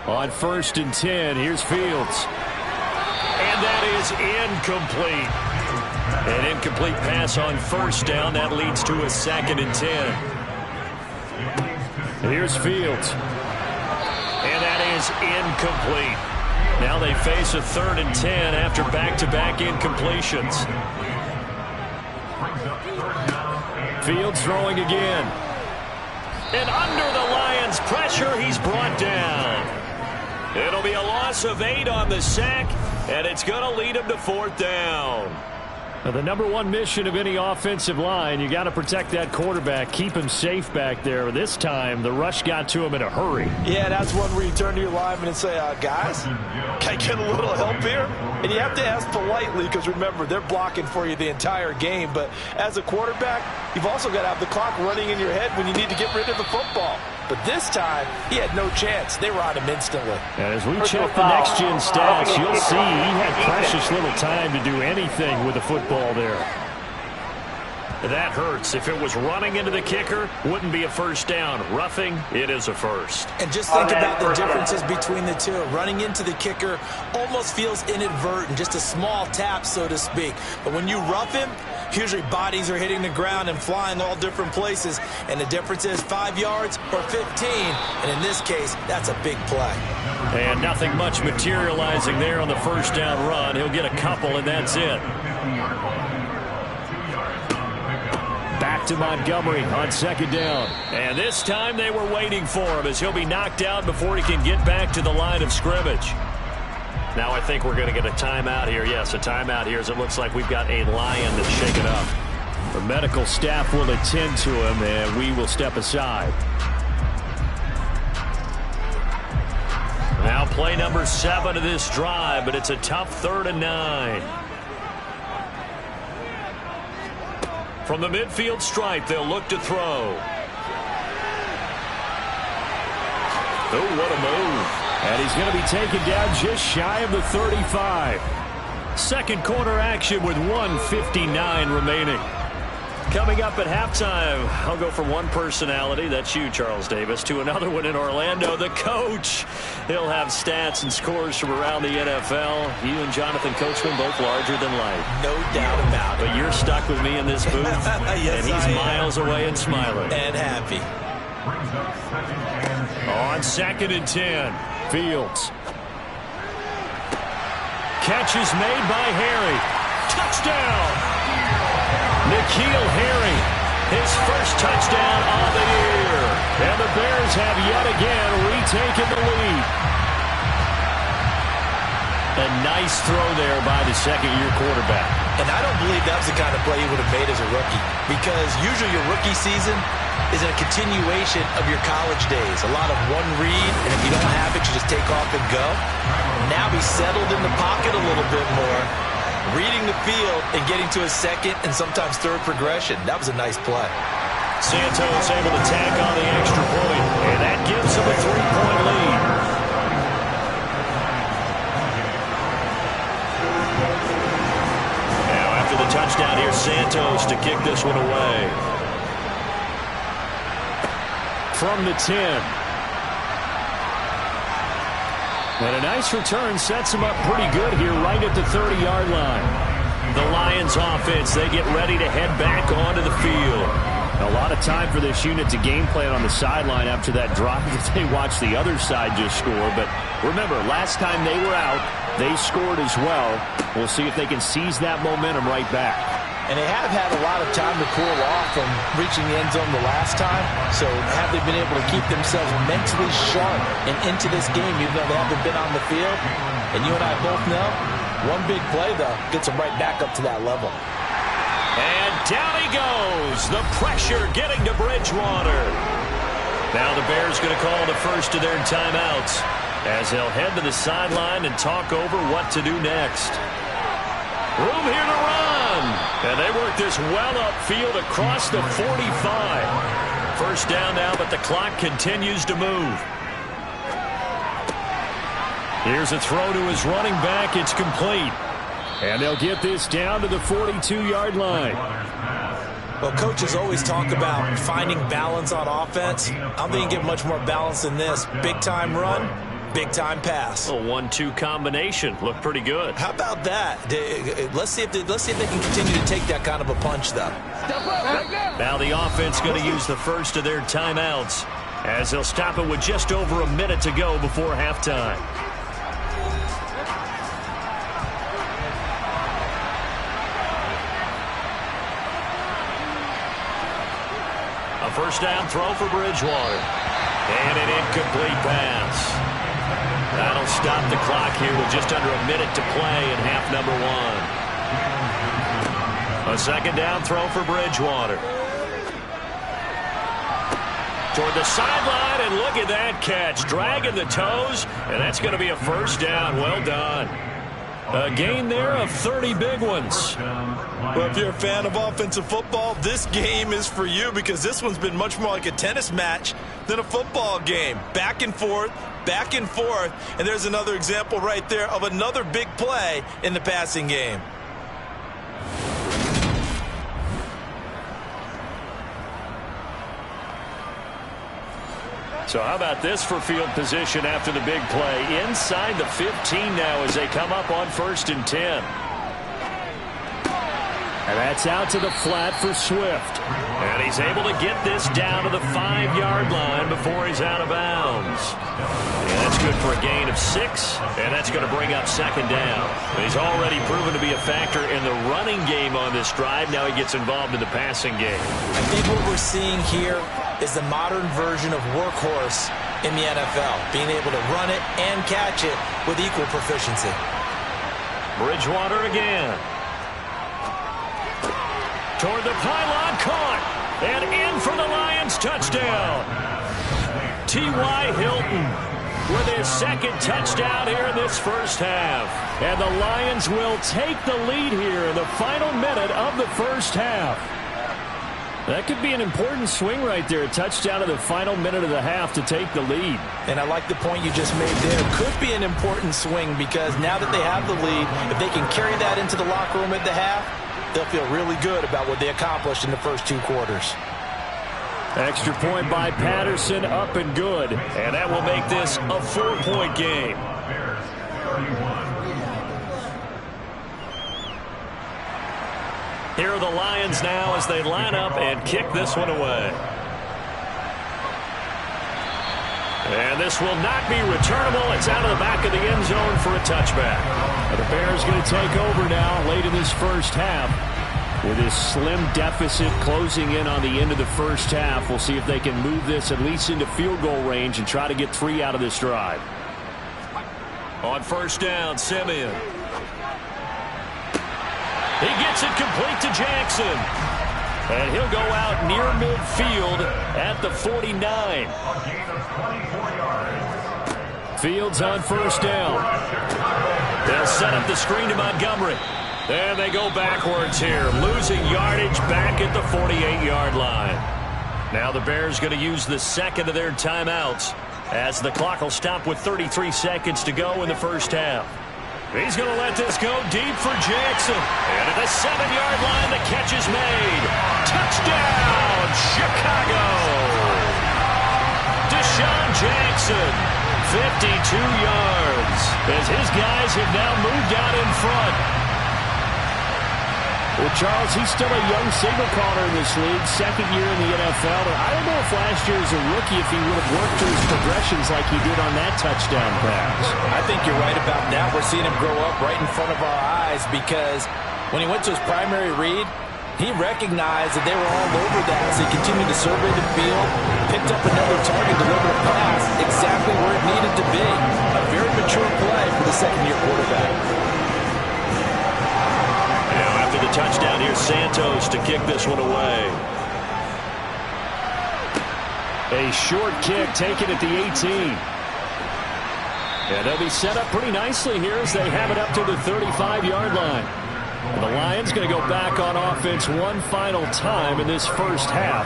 On 1st and 10, here's Fields. And that is incomplete. An incomplete pass on first down. That leads to a 2nd and 10. Here's Fields. And that is incomplete. Now they face a 3rd and 10 after back-to-back incompletions. Fields throwing again. And under the Lions' pressure, he's brought down. It'll be a loss of 8 on the sack, and it's going to lead him to 4th down. Now, the number one mission of any offensive line, you got to protect that quarterback, keep him safe back there. This time, the rush got to him in a hurry. Yeah, that's one where you turn to your lineman and say, guys, can I get a little help here? And you have to ask politely because, remember, they're blocking for you the entire game. But as a quarterback, you've also got to have the clock running in your head when you need to get rid of the football. But this time, he had no chance. They were on him instantly. And as we check the next-gen stats, you'll see he had precious little time to do anything with the football there. That hurts. If it was running into the kicker, wouldn't be a first down. Roughing, it is a first. And just think about the differences between the two. Running into the kicker almost feels inadvertent, just a small tap, so to speak. But when you rough him, usually bodies are hitting the ground and flying all different places. And the difference is 5 yards or 15. And in this case, that's a big play. And nothing much materializing there on the first down run. He'll get a couple, and that's it. Back to Montgomery on 2nd down. And this time they were waiting for him as he'll be knocked out before he can get back to the line of scrimmage. Now I think we're going to get a timeout here. Yes, a timeout here as it looks like we've got a Lion that's shaken up. The medical staff will attend to him, and we will step aside. Now play number 7 of this drive, but it's a tough 3rd and 9. From the midfield stripe, they'll look to throw. Oh, what a move. And he's going to be taken down just shy of the 35. Second quarter action with 1:59 remaining. Coming up at halftime, I'll go from one personality, that's you, Charles Davis, to another one in Orlando, the coach. He'll have stats and scores from around the NFL. You and Jonathan Coachman both larger than life. No doubt about it. But you're stuck with me in this booth, yes, and he's miles away and smiling. And happy. On 2nd and 10, Fields. catch is made by Harry. Touchdown! N'Keal Harry, his first touchdown of the year. And the Bears have yet again retaken the lead. A nice throw there by the second-year quarterback. And I don't believe that was the kind of play he would have made as a rookie, because usually your rookie season is a continuation of your college days. A lot of one read, and if you don't have it, you just take off and go. Now he's settled in the pocket a little bit more, reading the field and getting to his second and sometimes third progression. That was a nice play. Santos able to tack on the extra point, and that gives him a 3-point lead. Now after the touchdown, here's Santos to kick this one away. From the 10. And a nice return sets him up pretty good here right at the 30-yard line. The Lions offense, they get ready to head back onto the field. A lot of time for this unit to game plan on the sideline after that drive that they watched the other side just score. But remember, last time they were out, they scored as well. We'll see if they can seize that momentum right back. And they have had a lot of time to cool off from reaching the end zone the last time. So have they been able to keep themselves mentally sharp and into this game even though they haven't been on the field? And you and I both know, one big play, though, gets them right back up to that level. And down he goes. The pressure getting to Bridgewater. Now the Bears going to call the first of their timeouts as they'll head to the sideline and talk over what to do next. Room here to run. And they work this well upfield across the 45. First down now, but the clock continues to move. Here's a throw to his running back. It's complete. And they'll get this down to the 42-yard line. Well, coaches always talk about finding balance on offense. I don't think you get much more balance than this. Big-time run, big-time pass. A 1-2 combination. Looked pretty good. How about that? Let's see if they can continue to take that kind of a punch, though. Now the offense going to use the first of their timeouts as they'll stop it with just over a minute to go before halftime. First down throw for Bridgewater. And an incomplete pass. That'll stop the clock here with just under a minute to play in half number one. A second down throw for Bridgewater. Toward the sideline, and look at that catch. Dragging the toes, and that's going to be a first down. Well done. A gain there of 30 big ones. Well, if you're a fan of offensive football, this game is for you because this one's been much more like a tennis match than a football game. Back and forth, and there's another example right there of another big play in the passing game. So how about this for field position after the big play? Inside the 15 now as they come up on 1st and 10. And that's out to the flat for Swift. And he's able to get this down to the 5-yard line before he's out of bounds. And that's good for a gain of 6, and that's going to bring up second down. But he's already proven to be a factor in the running game on this drive. Now he gets involved in the passing game. I think what we're seeing here is the modern version of workhorse in the NFL, being able to run it and catch it with equal proficiency. Bridgewater again. Toward the pylon, caught, and in for the Lions touchdown. T.Y. Hilton with his second touchdown here in this first half. And the Lions will take the lead here in the final minute of the first half. That could be an important swing right there. A touchdown in the final minute of the half to take the lead. And I like the point you just made there. Could be an important swing because now that they have the lead, if they can carry that into the locker room at the half, they'll feel really good about what they accomplished in the first 2 quarters. Extra point by Patterson, up and good. And that will make this a 4-point game. Here are the Lions now as they line up and kick this one away. And this will not be returnable. It's out of the back of the end zone for a touchback. The Bears going to take over now late in this first half. With this slim deficit closing in on the end of the first half, we'll see if they can move this at least into field goal range and try to get 3 out of this drive. On first down, Simeon. He gets it complete to Jackson. And he'll go out near midfield at the 49. Fields on first down. They'll set up the screen to Montgomery. And they go backwards here, losing yardage back at the 48-yard line. Now the Bears going to use the second of their timeouts as the clock will stop with 33 seconds to go in the first half. He's going to let this go deep for Jackson. And at the 7-yard line, the catch is made. Touchdown, Chicago! Deshaun Jackson 52 yards as his guys have now moved out in front. Well, Charles, he's still a young signal caller in this league, second year in the NFL. And I don't know if last year as a rookie if he would have worked through his progressions like he did on that touchdown pass. I think you're right about that. We're seeing him grow up right in front of our eyes because when he went to his primary read, he recognized that they were all over that, so he continued to survey the field, picked up another target, delivered a pass exactly where it needed to be. A very mature play for the second-year quarterback. Now after the touchdown, here's Santos to kick this one away. A short kick taken at the 18. And they'll be set up pretty nicely here as they have it up to the 35-yard line. And the Lions going to go back on offense one final time in this first half.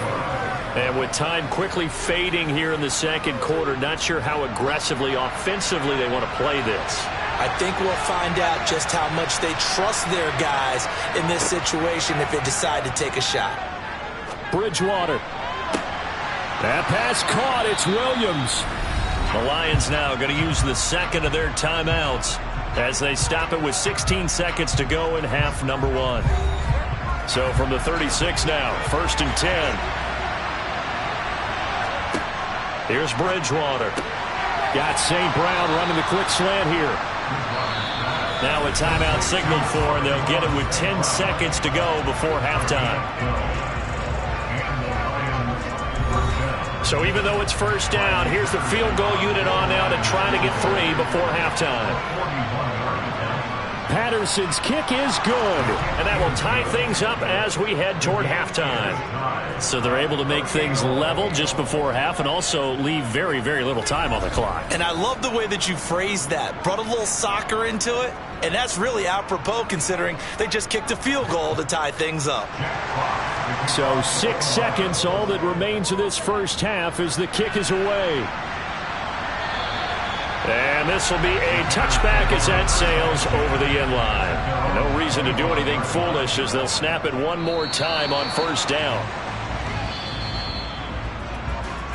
And with time quickly fading here in the second quarter, not sure how aggressively, offensively they want to play this. I think we'll find out just how much they trust their guys in this situation if they decide to take a shot. Bridgewater. That pass caught. It's Williams. The Lions now going to use the second of their timeouts as they stop it with 16 seconds to go in half number one. So from the 36 now, 1st and 10. Here's Bridgewater. Got St. Brown running the quick slant here. Now a timeout signaled for, and they'll get it with 10 seconds to go before halftime. So even though it's first down, here's the field goal unit on now to try to get 3 before halftime. Patterson's kick is good, and that will tie things up as we head toward halftime. So they're able to make things level just before half and also leave very, very little time on the clock. And I love the way that you phrased that. Brought a little soccer into it, and that's really apropos considering they just kicked a field goal to tie things up. So 6 seconds, all that remains of this first half as the kick is away. And this will be a touchback as that sails over the end line. No reason to do anything foolish as they'll snap it one more time on first down.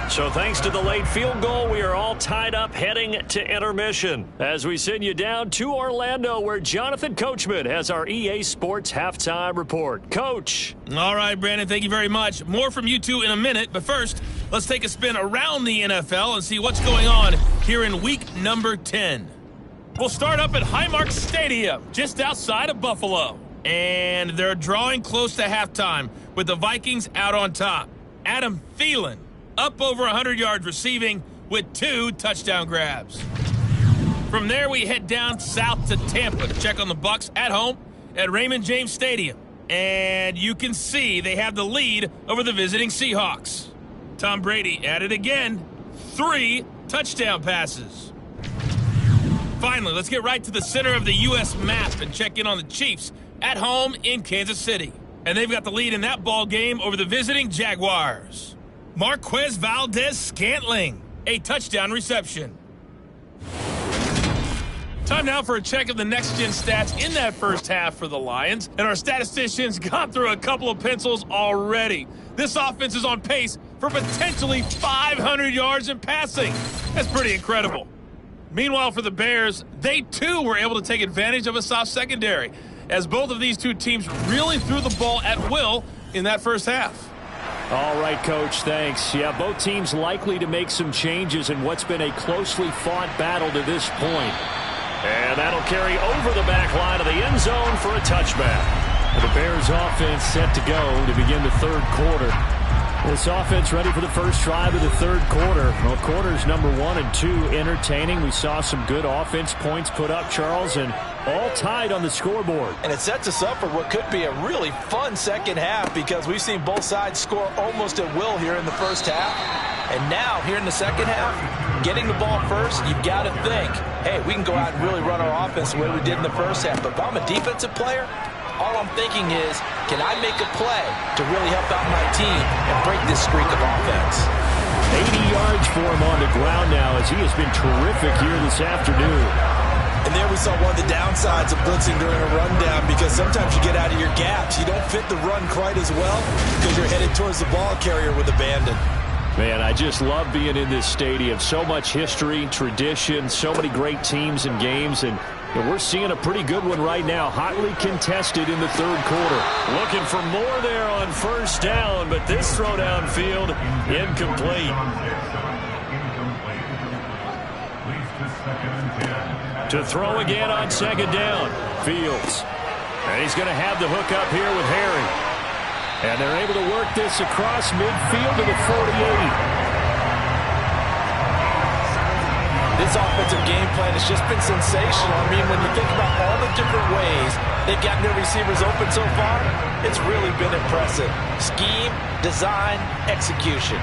So thanks to the late field goal, we are all tied up heading to intermission as we send you down to Orlando where Jonathan Coachman has our EA Sports Halftime Report. Coach. All right, Brandon, thank you very much. More from you two in a minute, but first, let's take a spin around the NFL and see what's going on here in week number 10. We'll start up at Highmark Stadium, just outside of Buffalo. And they're drawing close to halftime with the Vikings out on top. Adam Thielen up over 100 yards receiving with 2 touchdown grabs. From there, we head down south to Tampa to check on the Bucs at home at Raymond James Stadium. And you can see they have the lead over the visiting Seahawks. Tom Brady at it again. 3 touchdown passes. Finally, let's get right to the center of the U.S. map and check in on the Chiefs at home in Kansas City. And they've got the lead in that ball game over the visiting Jaguars. Marquez Valdez-Scantling, a touchdown reception. Time now for a check of the next-gen stats in that first half for the Lions. And our statisticians got through a couple of pencils already. This offense is on pace for potentially 500 yards in passing. That's pretty incredible. Meanwhile, for the Bears, they too were able to take advantage of a soft secondary, as both of these two teams really threw the ball at will in that first half. All right, Coach, thanks. Yeah, both teams likely to make some changes in what's been a closely fought battle to this point. And that'll carry over the back line of the end zone for a touchback. The Bears offense set to go to begin the third quarter. This offense ready for the first drive of the third quarter. Well, quarters number 1 and 2 entertaining. We saw some good offense points put up, Charles, and all tied on the scoreboard. And it sets us up for what could be a really fun second half because we've seen both sides score almost at will here in the first half. And now, here in the second half, getting the ball first, you've got to think, hey, we can go out and really run our offense the way we did in the first half. But if I'm a defensive player, all I'm thinking is, can I make a play to really help out my team and break this streak of offense? 80 yards for him on the ground now as he has been terrific here this afternoon. And there we saw one of the downsides of blitzing during a rundown because sometimes you get out of your gaps. You don't fit the run quite as well because you're headed towards the ball carrier with abandon. Man, I just love being in this stadium. So much history, tradition, so many great teams and games, and we're seeing a pretty good one right now, hotly contested in the third quarter. Looking for more there on first down, but this throw downfield incomplete. To throw again on second down, Fields. And he's going to have the hook up here with Harry. And they're able to work this across midfield to the 48. This offensive game plan has just been sensational. I mean, when you think about all the different ways they've gotten their receivers open so far, it's really been impressive. Scheme, design, execution.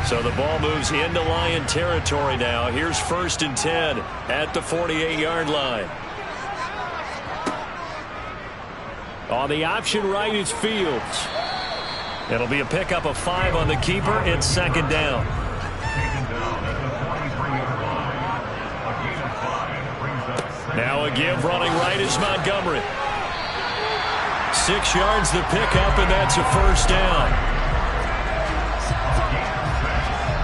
So the ball moves into Lion territory now. Here's 1st and 10 at the 48-yard line. On the option right is Fields. It'll be a pickup of 5 on the keeper. It's second down. Now a give running right is Montgomery. 6 yards the pickup, and that's a first down.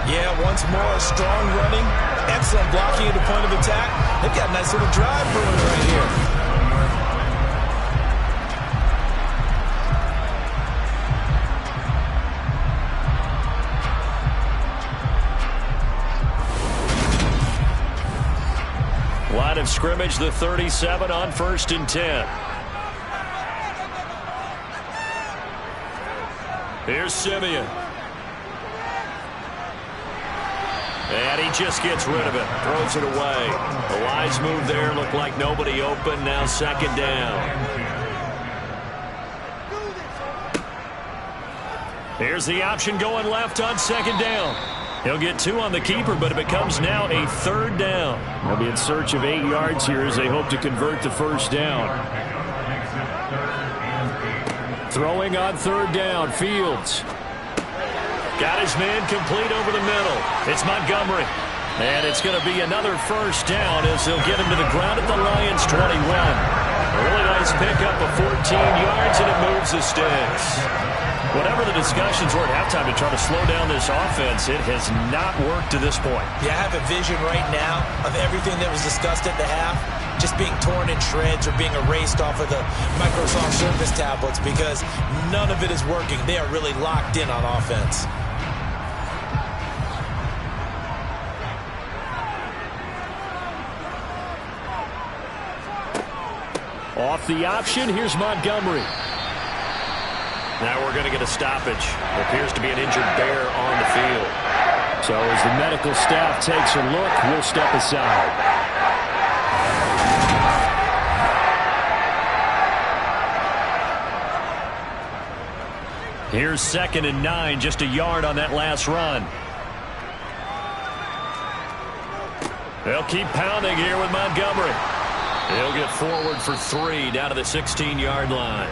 Yeah, once more, strong running, excellent blocking at the point of attack. They've got a nice little drive brewing right here. Line of scrimmage, the 37 on 1st and 10. Here's Simeon. And he just gets rid of it, throws it away. The Lions move there, look like nobody open, now second down. Here's the option going left on second down. He'll get 2 on the keeper, but it becomes now a third down. They'll be in search of 8 yards here as they hope to convert the first down. Throwing on third down, Fields. Got his man complete over the middle. It's Montgomery. And it's going to be another first down as they'll get him to the ground at the Lions' 21. A really nice pickup of 14 yards, and it moves the sticks. Whatever the discussions were at halftime to try to slow down this offense, it has not worked to this point. Yeah, I have a vision right now of everything that was discussed at the half just being torn in shreds or being erased off of the Microsoft Surface tablets because none of it is working. They are really locked in on offense. Off the option, here's Montgomery. Now we're going to get a stoppage. There appears to be an injured bear on the field. So as the medical staff takes a look, we'll step aside. Here's 2nd and 9, just a yard on that last run. They'll keep pounding here with Montgomery. He'll get forward for 3 down to the 16-yard line.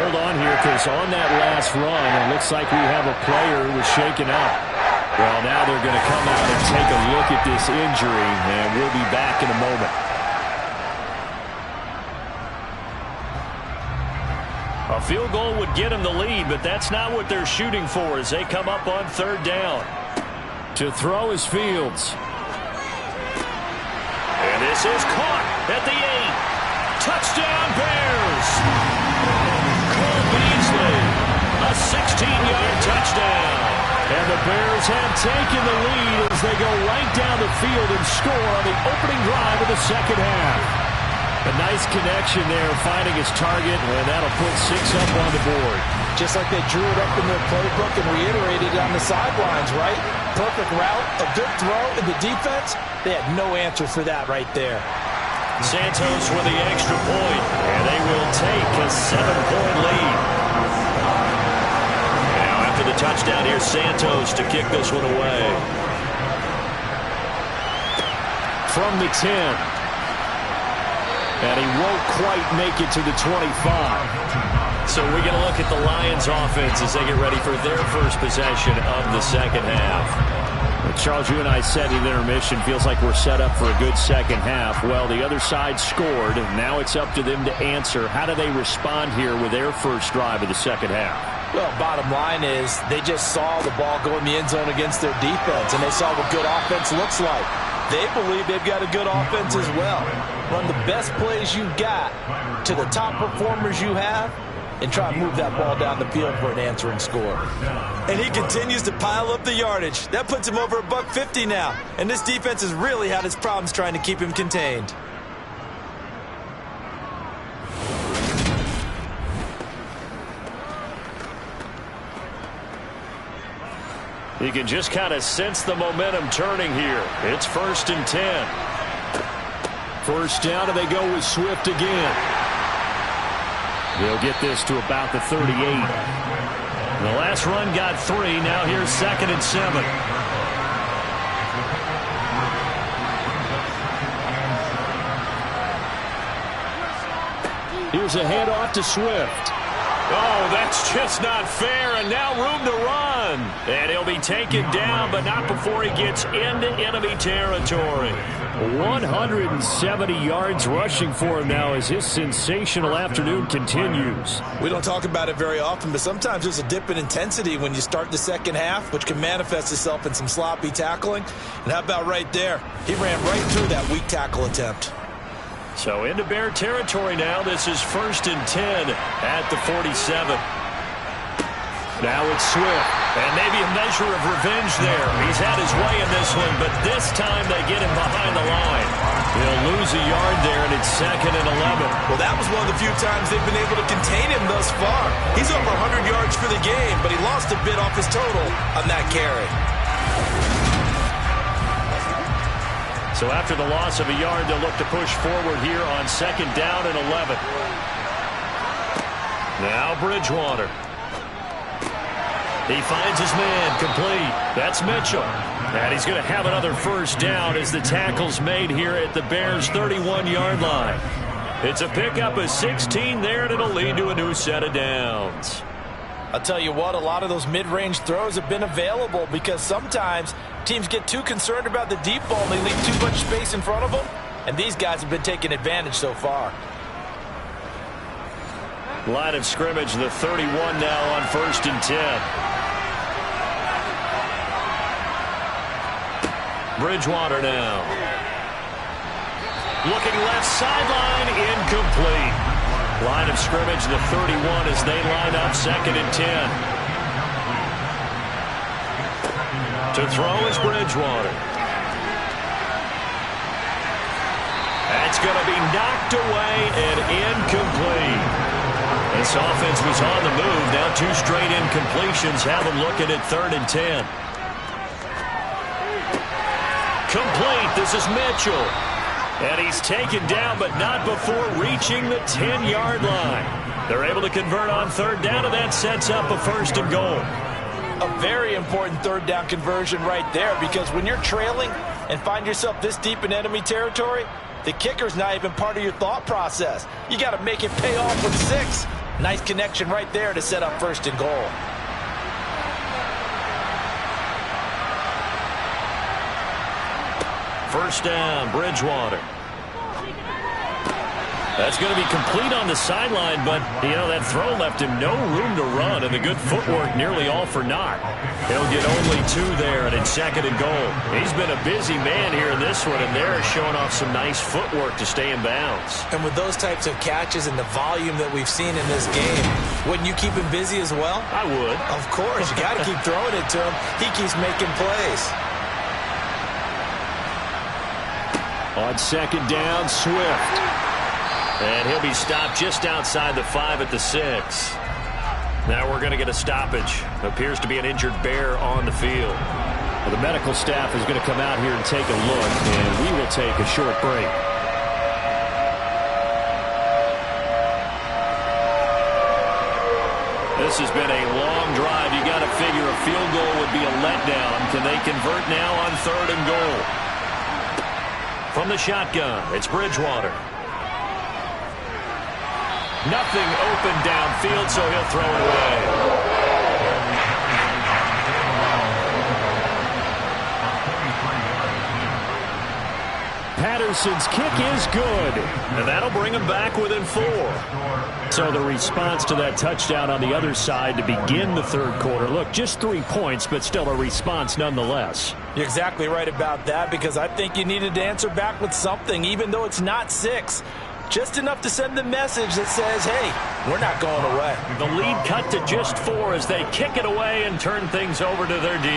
Hold on here, because on that last run, it looks like we have a player who was shaken up. Well, now they're going to come out and take a look at this injury, and we'll be back in a moment. A field goal would get them the lead, but that's not what they're shooting for as they come up on third down. To throw is Fields. And this is caught at the 8. Touchdown, Bears! Cole Beasley, a 16-yard touchdown. And the Bears have taken the lead as they go right down the field and score on the opening drive of the second half. A nice connection there, finding his target, and that'll put 6 up on the board. Just like they drew it up in their playbook and reiterated it on the sidelines, right? Perfect route, a good throw, and the defense, they had no answer for that right there. Santos with the extra point, and they will take a 7-point lead. Now after the touchdown, here's Santos to kick this one away. From the 10. And he won't quite make it to the 25. So we get a look at the Lions offense as they get ready for their first possession of the second half. Charles, you and I said in intermission, feels like we're set up for a good second half. Well, the other side scored, and now it's up to them to answer. How do they respond here with their first drive of the second half? Well, bottom line is they just saw the ball go in the end zone against their defense, and they saw what good offense looks like. They believe they've got a good offense as well. Run the best plays you've got to the top performers you have, and try and move that ball down the field for an answering score. And he continues to pile up the yardage. That puts him over $150 now. And this defense has really had its problems trying to keep him contained. You can just kind of sense the momentum turning here. It's 1st and 10. First down, and they go with Swift again. They'll get this to about the 38. The last run got 3. Now here's 2nd and 7. Here's a handoff to Swift. Oh, that's just not fair, and now room to run. And he'll be taken down, but not before he gets into enemy territory. 170 yards rushing for him now as his sensational afternoon continues. We don't talk about it very often, but sometimes there's a dip in intensity when you start the second half, which can manifest itself in some sloppy tackling. And how about right there? He ran right through that weak tackle attempt. So into Bear territory now. This is 1st and 10 at the 47. Now it's Swift. And maybe a measure of revenge there. He's had his way in this one, but this time they get him behind the line. He'll lose a yard there, and it's 2nd and 11. Well, that was one of the few times they've been able to contain him thus far. He's over 100 yards for the game, but he lost a bit off his total on that carry. So after the loss of a yard, they'll look to push forward here on 2nd down and 11. Now Bridgewater. He finds his man complete. That's Mitchell. And he's going to have another first down as the tackle's made here at the Bears' 31-yard line. It's a pickup of 16 there, and it'll lead to a new set of downs. I'll tell you what, a lot of those mid-range throws have been available because sometimes teams get too concerned about the deep ball and they leave too much space in front of them, and these guys have been taking advantage so far. Line of scrimmage, the 31 now on 1st and 10. Bridgewater now. Looking left sideline, incomplete. Line of scrimmage, the 31 as they line up 2nd and 10. To throw is Bridgewater. That's going to be knocked away and incomplete. This offense was on the move. Now 2 straight incompletions have them looking at 3rd and 10. Complete. This is Mitchell. And he's taken down, but not before reaching the 10-yard line. They're able to convert on 3rd down, and that sets up a 1st and goal. A very important 3rd down conversion right there, because when you're trailing and find yourself this deep in enemy territory, the kicker's not even part of your thought process. You got to make it pay off with 6. Nice connection right there to set up 1st and goal. First down, Bridgewater. That's going to be complete on the sideline, but, you know, that throw left him no room to run, and the good footwork nearly all for naught. He'll get only 2 there, and it's 2nd and goal. He's been a busy man here in this one, and they're showing off some nice footwork to stay in bounds. And with those types of catches and the volume that we've seen in this game, wouldn't you keep him busy as well? I would. Of course. You got to keep throwing it to him. He keeps making plays. On 2nd down, Swift. And he'll be stopped just outside the 5 at the 6. Now we're going to get a stoppage. Appears to be an injured Bear on the field. Well, the medical staff is going to come out here and take a look, and we will take a short break. This has been a long drive. You got to figure a field goal would be a letdown. Can they convert now on 3rd and goal? From the shotgun, it's Bridgewater. Nothing open downfield, so he'll throw it away. Patterson's kick is good. And that'll bring him back within 4. So the response to that touchdown on the other side to begin the third quarter. Look, just 3 points, but still a response nonetheless. You're exactly right about that, because I think you needed to answer back with something, even though it's not 6. Just enough to send the message that says, hey, we're not going away. The lead cut to just 4 as they kick it away and turn things over to their D.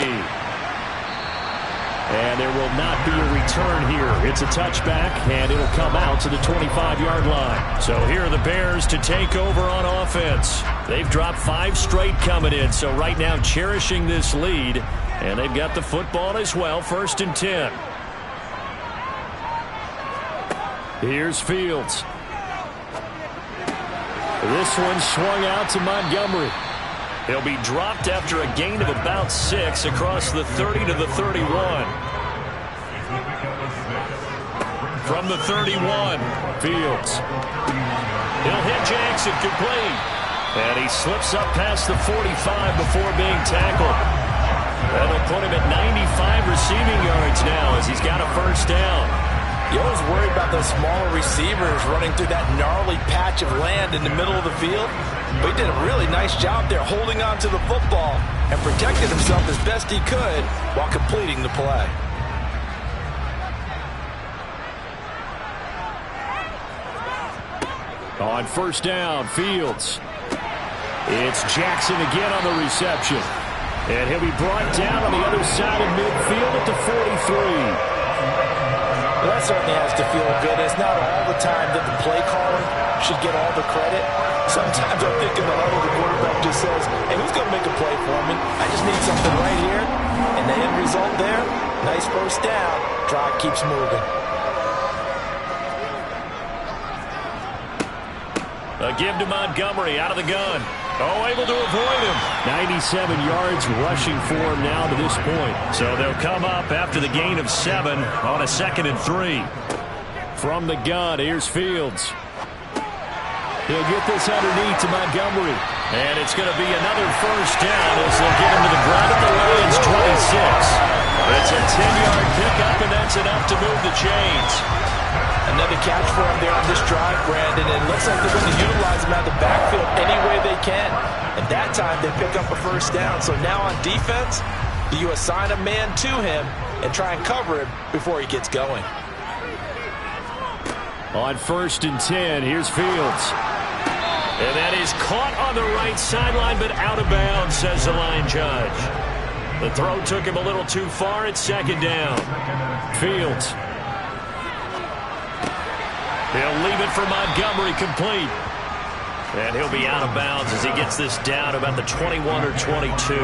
And there will not be a return here. It's a touchback, and it'll come out to the 25-yard line. So here are the Bears to take over on offense. They've dropped 5 straight coming in, so right now cherishing this lead. And they've got the football as well, 1st and 10. Here's Fields. This one swung out to Montgomery. He'll be dropped after a gain of about 6 across the 30 to the 31. From the 31, Fields. He'll hit Jackson complete. And he slips up past the 45 before being tackled. That'll put him at 95 receiving yards now as he's got a 1st down. You always worry about those smaller receivers running through that gnarly patch of land in the middle of the field. But he did a really nice job there holding on to the football and protected himself as best he could while completing the play. On 1st down, Fields. It's Jackson again on the reception. And he'll be brought down on the other side of midfield at the 43. Well, that certainly has to feel good. It's not all the time that the play caller should get all the credit. Sometimes I think in the huddle, the quarterback just says, hey, who's going to make a play for me? I just need something right here. And the end result there, nice 1st down. Drive keeps moving. A give to Montgomery out of the gun. Oh, able to avoid him. 97 yards rushing for him now to this point. So they'll come up after the gain of 7 on a 2nd and 3. From the gun, here's Fields. He'll get this underneath to Montgomery. And it's going to be another 1st down as they'll get him to the ground at the Lions' 26. It's a 10-yard pickup, and that's enough to move the chains. Another catch for him there on this drive, Brandon. And it looks like they're going to utilize him out of the backfield any way they can. And that time they pick up a 1st down. So now on defense, you assign a man to him and try and cover him before he gets going. On 1st and 10, here's Fields. And that is caught on the right sideline, but out of bounds, says the line judge. The throw took him a little too far at 2nd down. Fields. He'll leave it for Montgomery complete. And he'll be out of bounds as he gets this down about the 21 or 22.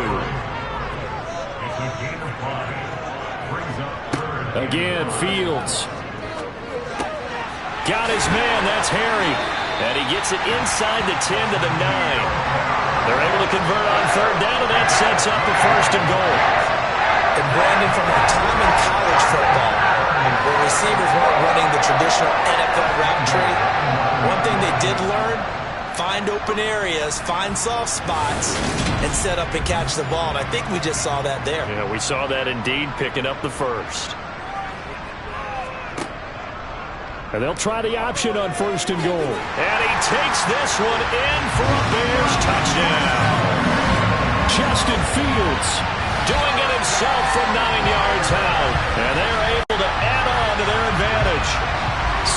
Again, Fields. Got his man, that's Harry. And he gets it inside the 10 to the 9. They're able to convert on 3rd down, and that sets up the 1st and goal. And Brandon, from our time in college football, where receivers weren't running the traditional NFL route tree, one thing they did learn, find open areas, find soft spots, and set up and catch the ball. And I think we just saw that there. Yeah, we saw that indeed, picking up the 1st. And they'll try the option on 1st and goal. And he takes this one in for a Bears touchdown. Justin Fields doing it himself from 9 yards out. And they're able to add on to their advantage.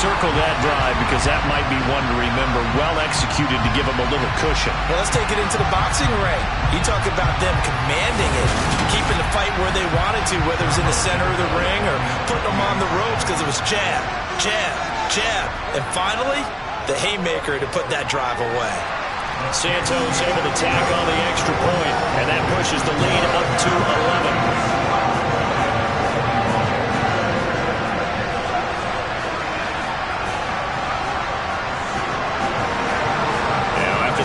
Circle that drive because that might be one to remember. Well executed to give them a little cushion. Well, let's take it into the boxing ring. You talk about them commanding it, keeping the fight where they wanted to, whether it was in the center of the ring or putting them on the ropes because it was jab, jab, jab. And finally, the haymaker to put that drive away. Santos able to tack on the extra point, and that pushes the lead up to 11.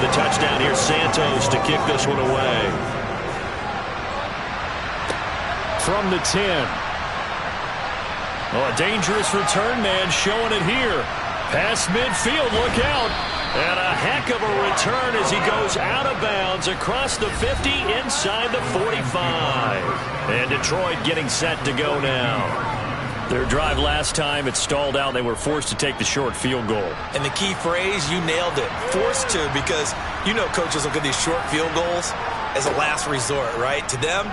The touchdown here, Santos to kick this one away. From the 10. Oh, a dangerous return man showing it here. Past midfield, look out. And a heck of a return as he goes out of bounds across the 50 inside the 45. And Detroit getting set to go now. Their drive last time, it stalled out. They were forced to take the short field goal. And the key phrase, you nailed it, forced to, because you know coaches look at these short field goals as a last resort, right? To them,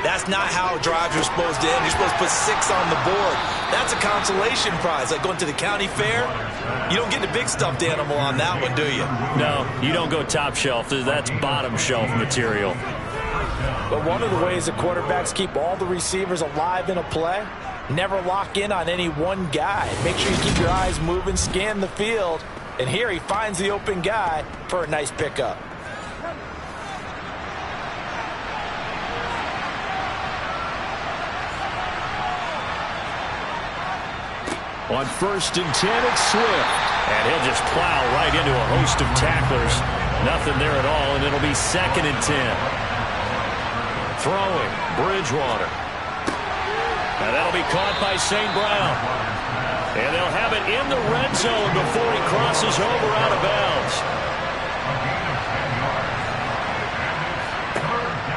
that's not how drives are supposed to end. You're supposed to put 6 on the board. That's a consolation prize. Like going to the county fair, you don't get the big stuffed animal on that one, do you? No, you don't go top shelf. That's bottom shelf material. But one of the ways that quarterbacks keep all the receivers alive in a play, never lock in on any one guy. Make sure you keep your eyes moving, scan the field. And here he finds the open guy for a nice pickup. On 1st and 10, it's Swift. And he'll just plow right into a host of tacklers. Nothing there at all, and it'll be 2nd and 10. Throwing, Bridgewater. And that'll be caught by St. Brown. And they'll have it in the red zone before he crosses over out of bounds.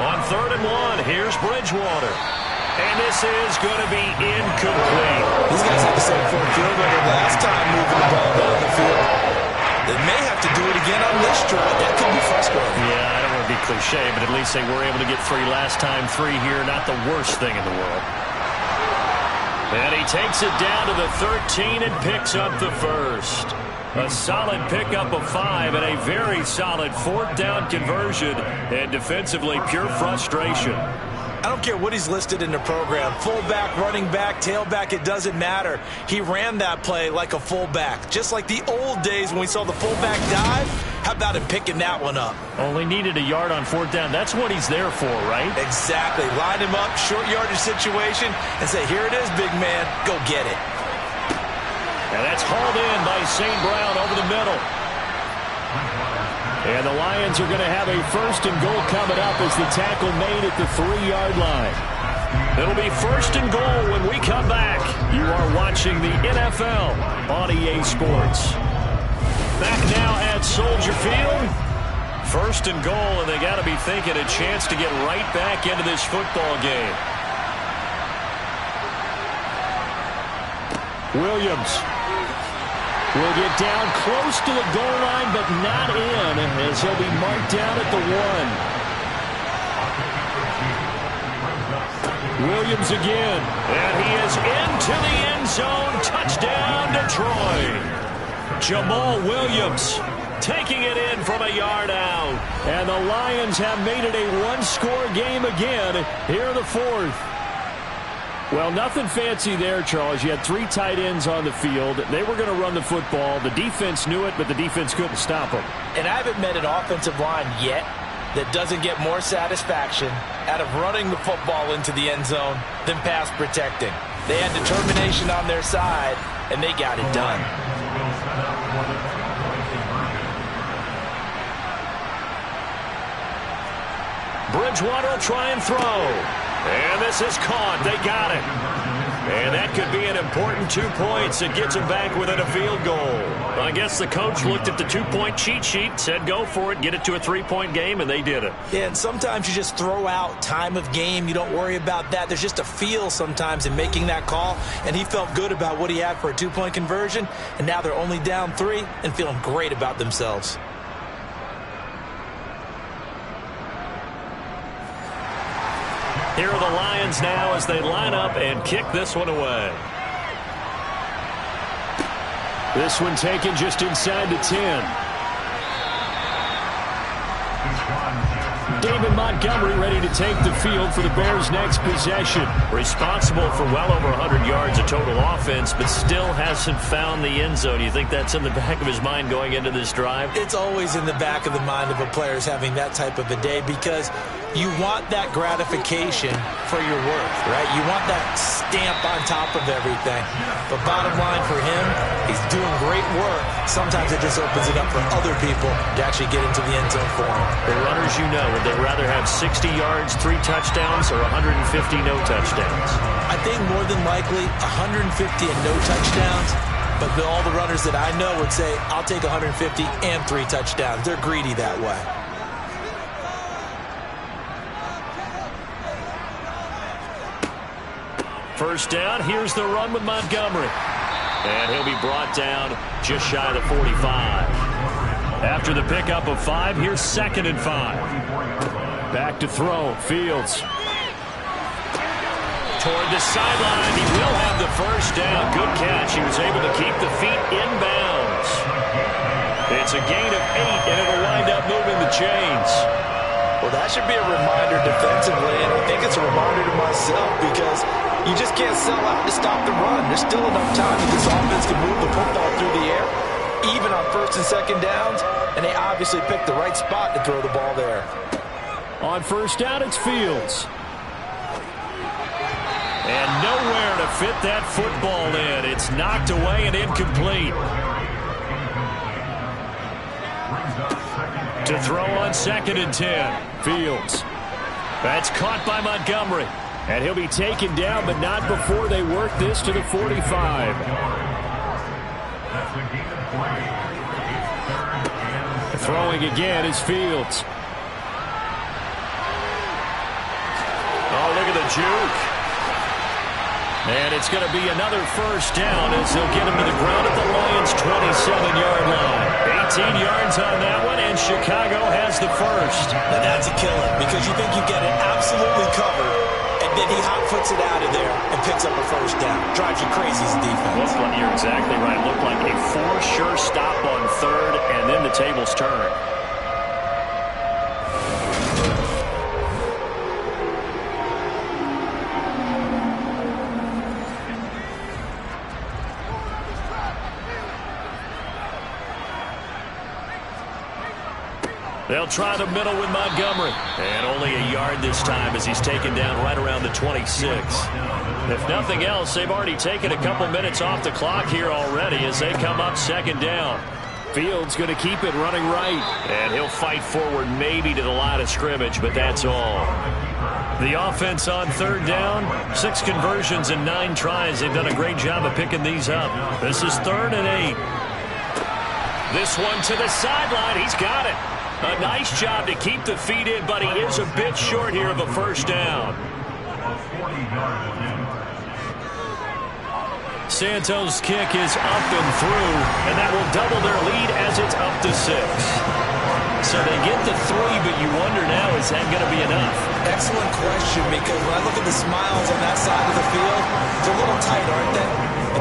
On 3rd and 1, here's Bridgewater. And this is going to be incomplete. These guys had the same form field goal last time moving the ball down the field. They may have to do it again on this drive. That could be frustrating. Yeah, I don't want to be cliche, but at least they were able to get 3 last time. 3 here, not the worst thing in the world. And he takes it down to the 13 and picks up the first. A solid pickup of 5 and a very solid 4th down conversion. And defensively, pure frustration. I don't care what he's listed in the program. Fullback, running back, tailback, it doesn't matter. He ran that play like a fullback. Just like the old days when we saw the fullback dive. How about him picking that one up? Only needed a yard on 4th down. That's what he's there for, right? Exactly. Line him up, short yardage situation, and say, here it is, big man. Go get it. And that's hauled in by St. Brown over the middle. And the Lions are going to have a 1st and goal coming up as the tackle made at the 3-yard line. It'll be 1st and goal when we come back. You are watching the NFL on EA Sports. Back now at Soldier Field. 1st and goal, and they got to be thinking a chance to get right back into this football game. Williams will get down close to the goal line, but not in, as he'll be marked down at the 1. Williams again, and he is into the end zone. Touchdown, Detroit. Jamal Williams taking it in from a yard out. And the Lions have made it a 1-score game again here in the 4th. Well, nothing fancy there, Charles. You had 3 tight ends on the field. They were going to run the football. The defense knew it, but the defense couldn't stop them. And I haven't met an offensive line yet that doesn't get more satisfaction out of running the football into the end zone than pass protecting. They had determination on their side, and they got it done. Bridgewater will try and throw. And this is caught. They got it. And that could be an important 2 points. It gets them back within a field goal. I guess the coach looked at the 2-point cheat sheet, said go for it, get it to a 3-point game, and they did it. Yeah, and sometimes you just throw out time of game. You don't worry about that. There's just a feel sometimes in making that call, and he felt good about what he had for a 2-point conversion, and now they're only down 3 and feeling great about themselves. Here are the Lions now as they line up and kick this one away. This one taken just inside the 10. David Montgomery ready to take the field for the Bears' next possession. Responsible for well over 100 yards of total offense, but still hasn't found the end zone. You think that's in the back of his mind going into this drive? It's always in the back of the mind of a player having that type of a day, because you want that gratification for your work, right? You want that stamp on top of everything. But bottom line for him, he's doing great work. Sometimes it just opens it up for other people to actually get into the end zone for him. The runners, you know, would they rather have 60 yards, 3 touchdowns, or 150 no touchdowns? I think more than likely 150 and no touchdowns. But all the runners that I know would say, I'll take 150 and 3 touchdowns. They're greedy that way. First down, here's the run with Montgomery. And he'll be brought down just shy of the 45. After the pickup of 5, here's 2nd and 5. Back to throw, Fields. Toward the sideline, he will have the first down. Good catch. He was able to keep the feet inbounds. It's a gain of 8, and it'll wind up moving the chains. Well, that should be a reminder defensively, and I think it's a reminder to myself because you just can't sell out to stop the run. There's still enough time that this offense can move the football through the air, even on 1st and 2nd downs, and they obviously picked the right spot to throw the ball there. On 1st down, it's Fields. And nowhere to fit that football in. It's knocked away and incomplete. To throw on 2nd and 10. Fields. That's caught by Montgomery. And he'll be taken down, but not before they work this to the 45. Throwing again is Fields. Oh, look at the juke. And it's going to be another first down as they'll get him to the ground at the Lions' 27-yard line. 18 yards on that one, and Chicago has the first. Now that's a killer because you think you get it absolutely covered, and then he hot-foots it out of there and picks up a first down. Drives you crazy as a defense. You're exactly right. Looked like a for-sure stop on 3rd, and then the tables turn. They'll try the middle with Montgomery. And only a yard this time as he's taken down right around the 26. If nothing else, they've already taken a couple minutes off the clock here already as they come up 2nd down. Fields going to keep it running right. And he'll fight forward maybe to the line of scrimmage, but that's all. The offense on 3rd down, 6 conversions and 9 tries. They've done a great job of picking these up. This is 3rd and 8. This one to the sideline. He's got it. A nice job to keep the feet in, but he is a bit short here of a first down. Santos' kick is up and through, and that will double their lead as it's up to 6. So they get the 3, but you wonder now, is that going to be enough? Excellent question, because when I look at the smiles on that side of the field, they're a little tight, aren't they?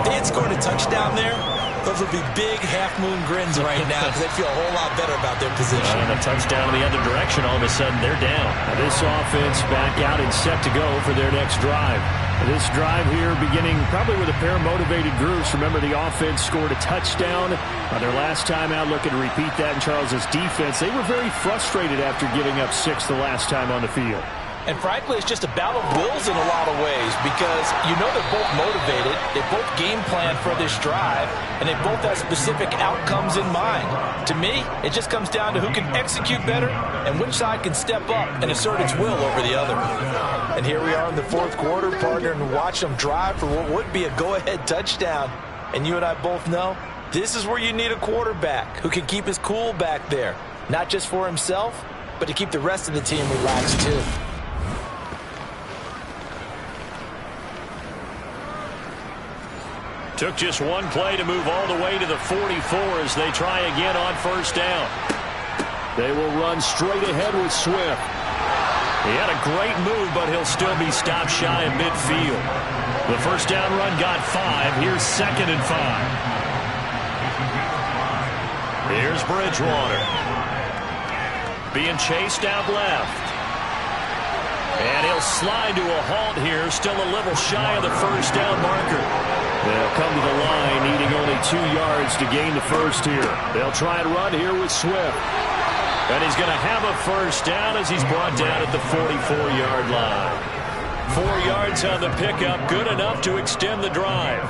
If they had scored a touchdown there, those would be big half-moon grins right now because they feel a whole lot better about their position. And a touchdown in the other direction, all of a sudden they're down. Now this offense back out and set to go for their next drive. This drive here beginning probably with a pair of motivated groups. Remember, the offense scored a touchdown their last time out. Looking to repeat that in Charles's defense. They were very frustrated after giving up 6 the last time on the field. And frankly, it's just a battle of wills in a lot of ways because you know they're both motivated, they both game plan for this drive, and they both have specific outcomes in mind. To me, it just comes down to who can execute better and which side can step up and assert its will over the other. And here we are in the 4th quarter, partner, and watch them drive for what would be a go-ahead touchdown. And you and I both know this is where you need a quarterback who can keep his cool back there, not just for himself, but to keep the rest of the team relaxed too. Took just one play to move all the way to the 44 as they try again on 1st down. They will run straight ahead with Swift. He had a great move, but he'll still be stopped shy of midfield. The 1st down run got 5. Here's 2nd and 5. Here's Bridgewater. Being chased out left. And he'll slide to a halt here, still a little shy of the 1st down marker. They'll come to the line, needing only 2 yards to gain the first here. They'll try and run here with Swift. And he's going to have a first down as he's brought down at the 44-yard line. 4 yards on the pickup, good enough to extend the drive.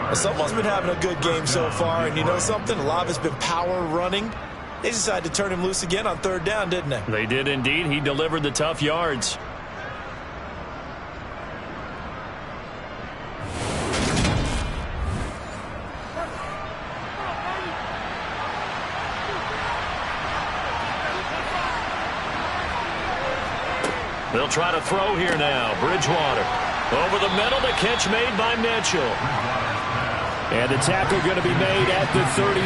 Well, someone's been having a good game so far, and you know something? A lot of it's been power running. They decided to turn him loose again on 3rd down, didn't they? They did indeed. He delivered the tough yards. They'll try to throw here now. Bridgewater. Over the middle, the catch made by Mitchell. And the tackle going to be made at the 38.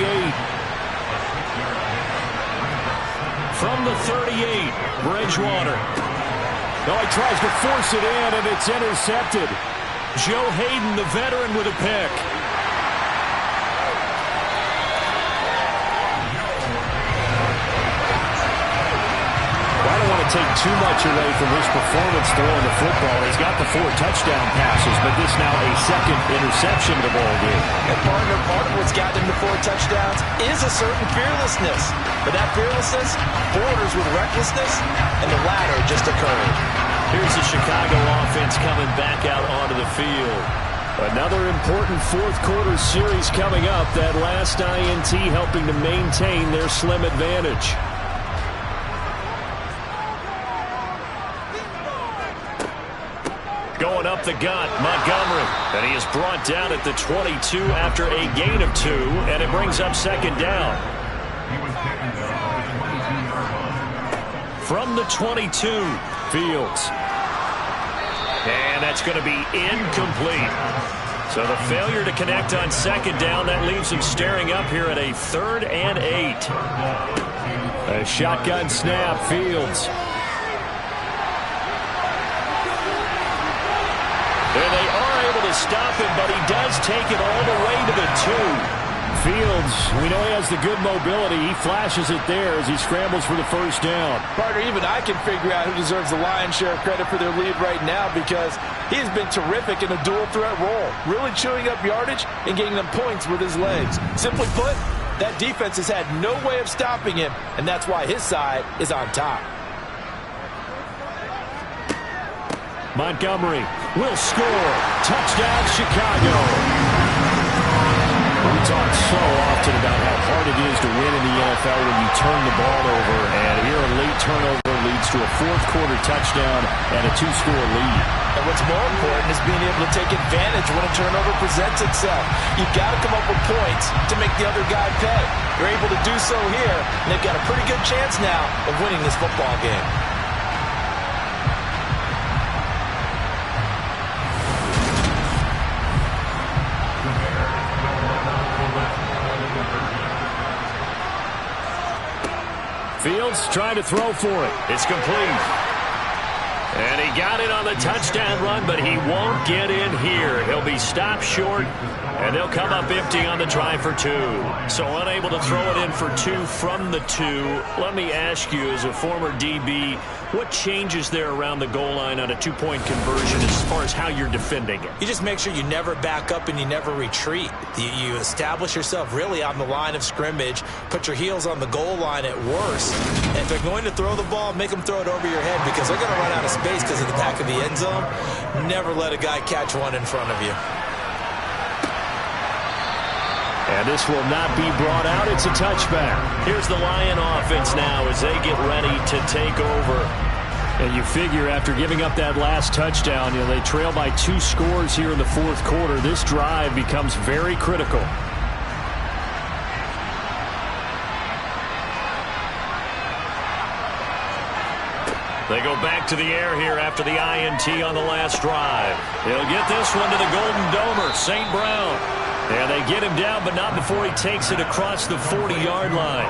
From the 38, Bridgewater. Oh, he tries to force it in, and it's intercepted. Joe Hayden, the veteran, with a pick. I don't want to take too much away from his performance throwing the football. He's got the 4 touchdown passes, but this now a second interception of the ball game. And partner, part of what's gotten him to 4 touchdowns is a certain fearlessness. But that fearlessness borders with recklessness, and the latter just occurred. Here's the Chicago offense coming back out onto the field. Another important fourth quarter series coming up. That last INT helping to maintain their slim advantage. Going up the gut, Montgomery. And he is brought down at the 22 after a gain of 2, and it brings up second down. From the 22, Fields. And that's going to be incomplete. So the failure to connect on second down, that leaves him staring up here at a 3rd and 8. A shotgun snap, Fields. And they are able to stop him, but he does take it all the way to the 2. Fields, we know he has the good mobility. He flashes it there as he scrambles for the first down. Partner, even I can figure out who deserves the lion's share of credit for their lead right now, because he's been terrific in a dual threat role, really chewing up yardage and getting them points with his legs. Simply put, that defense has had no way of stopping him, and that's why his side is on top. Montgomery will score. Touchdown, Chicago. We talk so often about how hard it is to win in the NFL when you turn the ball over, and here a late turnover leads to a fourth quarter touchdown and a 2-score lead. And what's more important is being able to take advantage when a turnover presents itself. You've got to come up with points to make the other guy pay. You're able to do so here, and they've got a pretty good chance now of winning this football game. Fields trying to throw for it. It's complete. And he got it on the touchdown run, but he won't get in here. He'll be stopped short, and they'll come up empty on the try for 2. So unable to throw it in for 2 from the 2. Let me ask you, as a former DB, what changes there around the goal line on a 2-point conversion as far as how you're defending it? You just make sure you never back up and you never retreat. You establish yourself really on the line of scrimmage, put your heels on the goal line at worst. And if they're going to throw the ball, make them throw it over your head, because they're going to run out of space because of the back of the end zone. Never let a guy catch one in front of you. And this will not be brought out. It's a touchback. Here's the Lion offense now as they get ready to take over. And you figure after giving up that last touchdown, they trail by 2 scores here in the fourth quarter. This drive becomes very critical. They go back to the air here after the INT on the last drive. They'll get this one to the Golden Domer, St. Brown. And they get him down, but not before he takes it across the 40-yard line.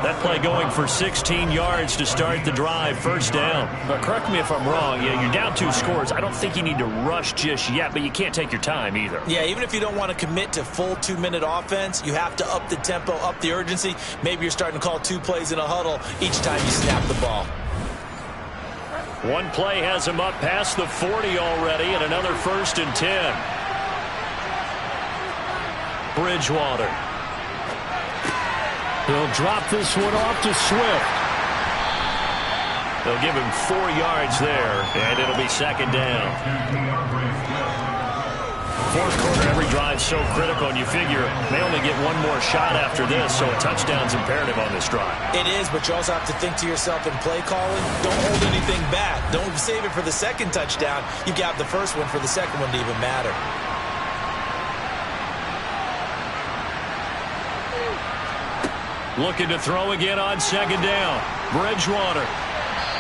That play going for 16 yards to start the drive, first down. But correct me if I'm wrong. Yeah, you're down 2 scores. I don't think you need to rush just yet, but you can't take your time either. Yeah, even if you don't want to commit to full 2-minute offense, you have to up the tempo, up the urgency. Maybe you're starting to call 2 plays in a huddle each time you snap the ball. One play has him up past the 40 already, and another 1st and 10. Bridgewater. He'll drop this one off to Swift. They'll give him 4 yards there, and it'll be second down. Fourth quarter, every drive so critical, and you figure they only get one more shot after this, so a touchdown's imperative on this drive. It is, but you also have to think to yourself in play calling, don't hold anything back. Don't save it for the second touchdown. You got the first one for the second one to even matter. Looking to throw again on second down. Bridgewater.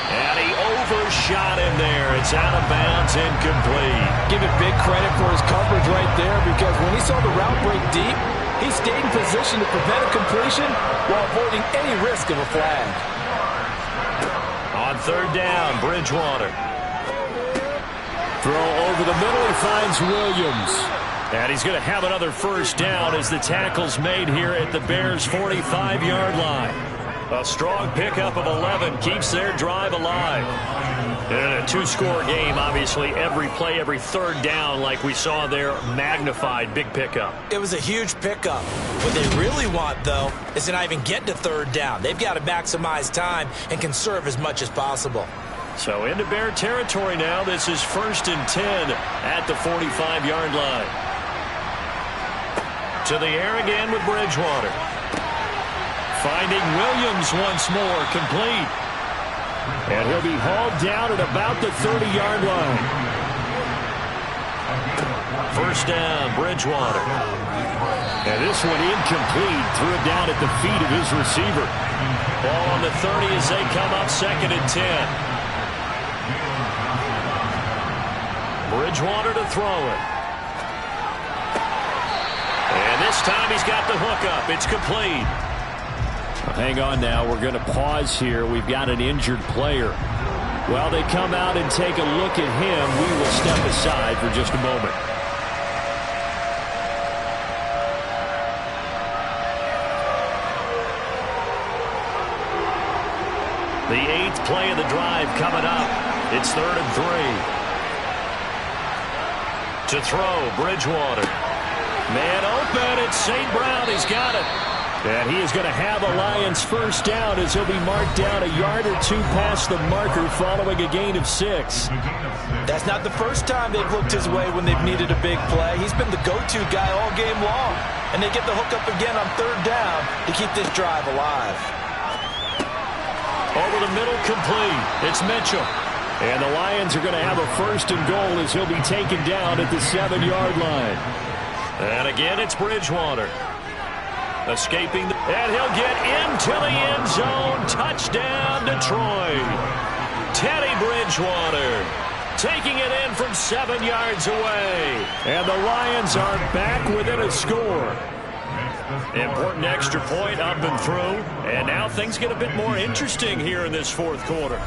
And he overshot him there. It's out of bounds, incomplete. Give it big credit for his coverage right there, because when he saw the route break deep, he stayed in position to prevent a completion while avoiding any risk of a flag. On third down, Bridgewater. Throw over the middle, he finds Williams. And he's going to have another first down as the tackle's made here at the Bears' 45-yard line. A strong pickup of 11 keeps their drive alive. And in a two-score game, obviously, every play, every third down, like we saw there, magnified. Big pickup. It was a huge pickup. What they really want, though, is to not even get to third down. They've got to maximize time and conserve as much as possible. So into Bear territory now. This is 1st and 10 at the 45-yard line. To the air again with Bridgewater. Finding Williams once more, complete. And he'll be hauled down at about the 30-yard line. First down, Bridgewater. And this one incomplete. Threw it down at the feet of his receiver. Ball on the 30 as they come up 2nd and 10. Bridgewater to throw it. And this time he's got the hook up. It's complete. Hang on now. We're going to pause here. We've got an injured player. While they come out and take a look at him, we will step aside for just a moment. The 8th play of the drive coming up. It's 3rd and 3. To throw, Bridgewater. Man open, it's St. Brown. He's got it. And he is going to have a Lions first down as he'll be marked down a yard or two past the marker following a gain of 6. That's not the first time they've looked his way when they've needed a big play. He's been the go-to guy all game long. And they get the hook up again on 3rd down to keep this drive alive. Over the middle, complete. It's Mitchell. And the Lions are going to have a 1st and goal as he'll be taken down at the 7-yard line. And again, it's Bridgewater. Escaping, and he'll get into the end zone. Touchdown, Detroit. Teddy Bridgewater taking it in from 7 yards away. And the Lions are back within a score. Important extra point up and through. And now things get a bit more interesting here in this 4th quarter.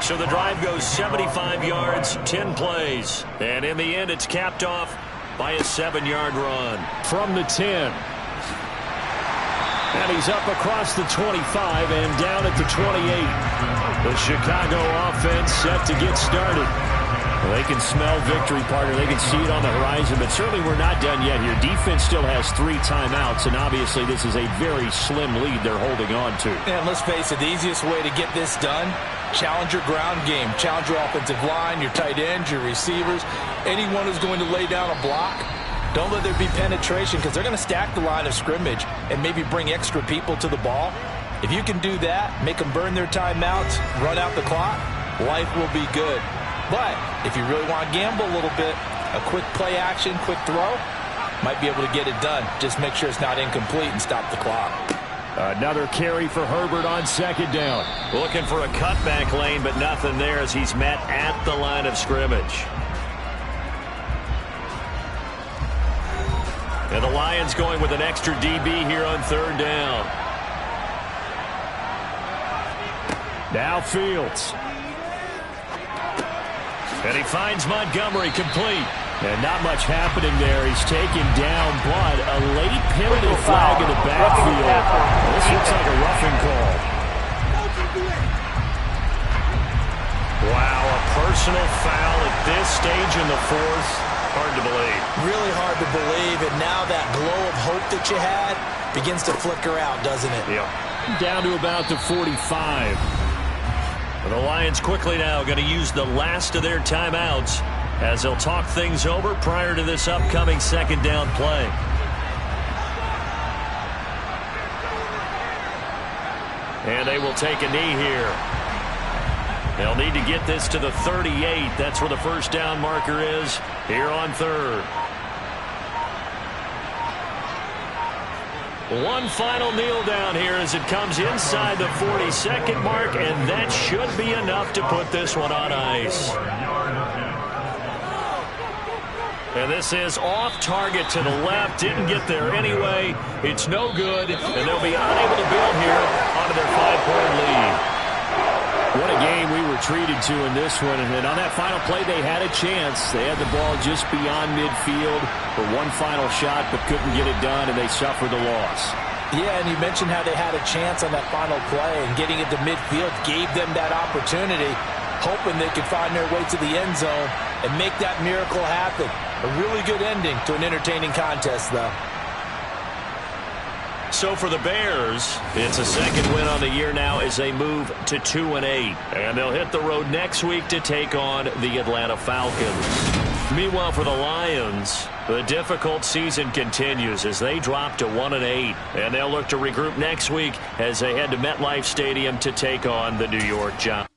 So the drive goes 75 yards, 10 plays. And in the end, it's capped off by a 7-yard run. From the 10. And he's up across the 25 and down at the 28. The Chicago offense set to get started. Well, they can smell victory, partner. They can see it on the horizon, but certainly we're not done yet here. Defense still has 3 timeouts, and obviously this is a very slim lead they're holding on to. And let's face it, the easiest way to get this done, challenge your ground game. Challenge your offensive line, your tight ends, your receivers, anyone who's going to lay down a block. Don't let there be penetration, because they're going to stack the line of scrimmage and maybe bring extra people to the ball. If you can do that, make them burn their timeouts, run out the clock, life will be good. But if you really want to gamble a little bit, a quick play action, quick throw, might be able to get it done. Just make sure it's not incomplete and stop the clock. Another carry for Herbert on 2nd down. Looking for a cutback lane, but nothing there as he's met at the line of scrimmage. And the Lions going with an extra DB here on 3rd down. Now Fields. And he finds Montgomery, complete. And not much happening there. He's taken down, but a late penalty flag in the backfield. This looks like a roughing call. Wow, a personal foul at this stage in the 4th. Hard to believe. Really hard to believe, and now that glow of hope that you had begins to flicker out, doesn't it? Yep. Down to about the 45. The Lions quickly now going to use the last of their timeouts as they'll talk things over prior to this upcoming 2nd down play. And they will take a knee here. They'll need to get this to the 38. That's where the first down marker is here on third. One final kneel down here as it comes inside the 40-second mark, and that should be enough to put this one on ice. And this is off target to the left. Didn't get there anyway. It's no good, and they'll be unable to build here onto their 5-point lead. What a game we were treated to in this one. And on that final play, they had a chance. They had the ball just beyond midfield for one final shot, but couldn't get it done, and they suffered the loss. Yeah, and you mentioned how they had a chance on that final play, and getting it to midfield gave them that opportunity, hoping they could find their way to the end zone and make that miracle happen. A really good ending to an entertaining contest, though. So for the Bears, it's a second win on the year now as they move to 2-8. And they'll hit the road next week to take on the Atlanta Falcons. Meanwhile, for the Lions, the difficult season continues as they drop to 1-8. And they'll look to regroup next week as they head to MetLife Stadium to take on the New York Giants.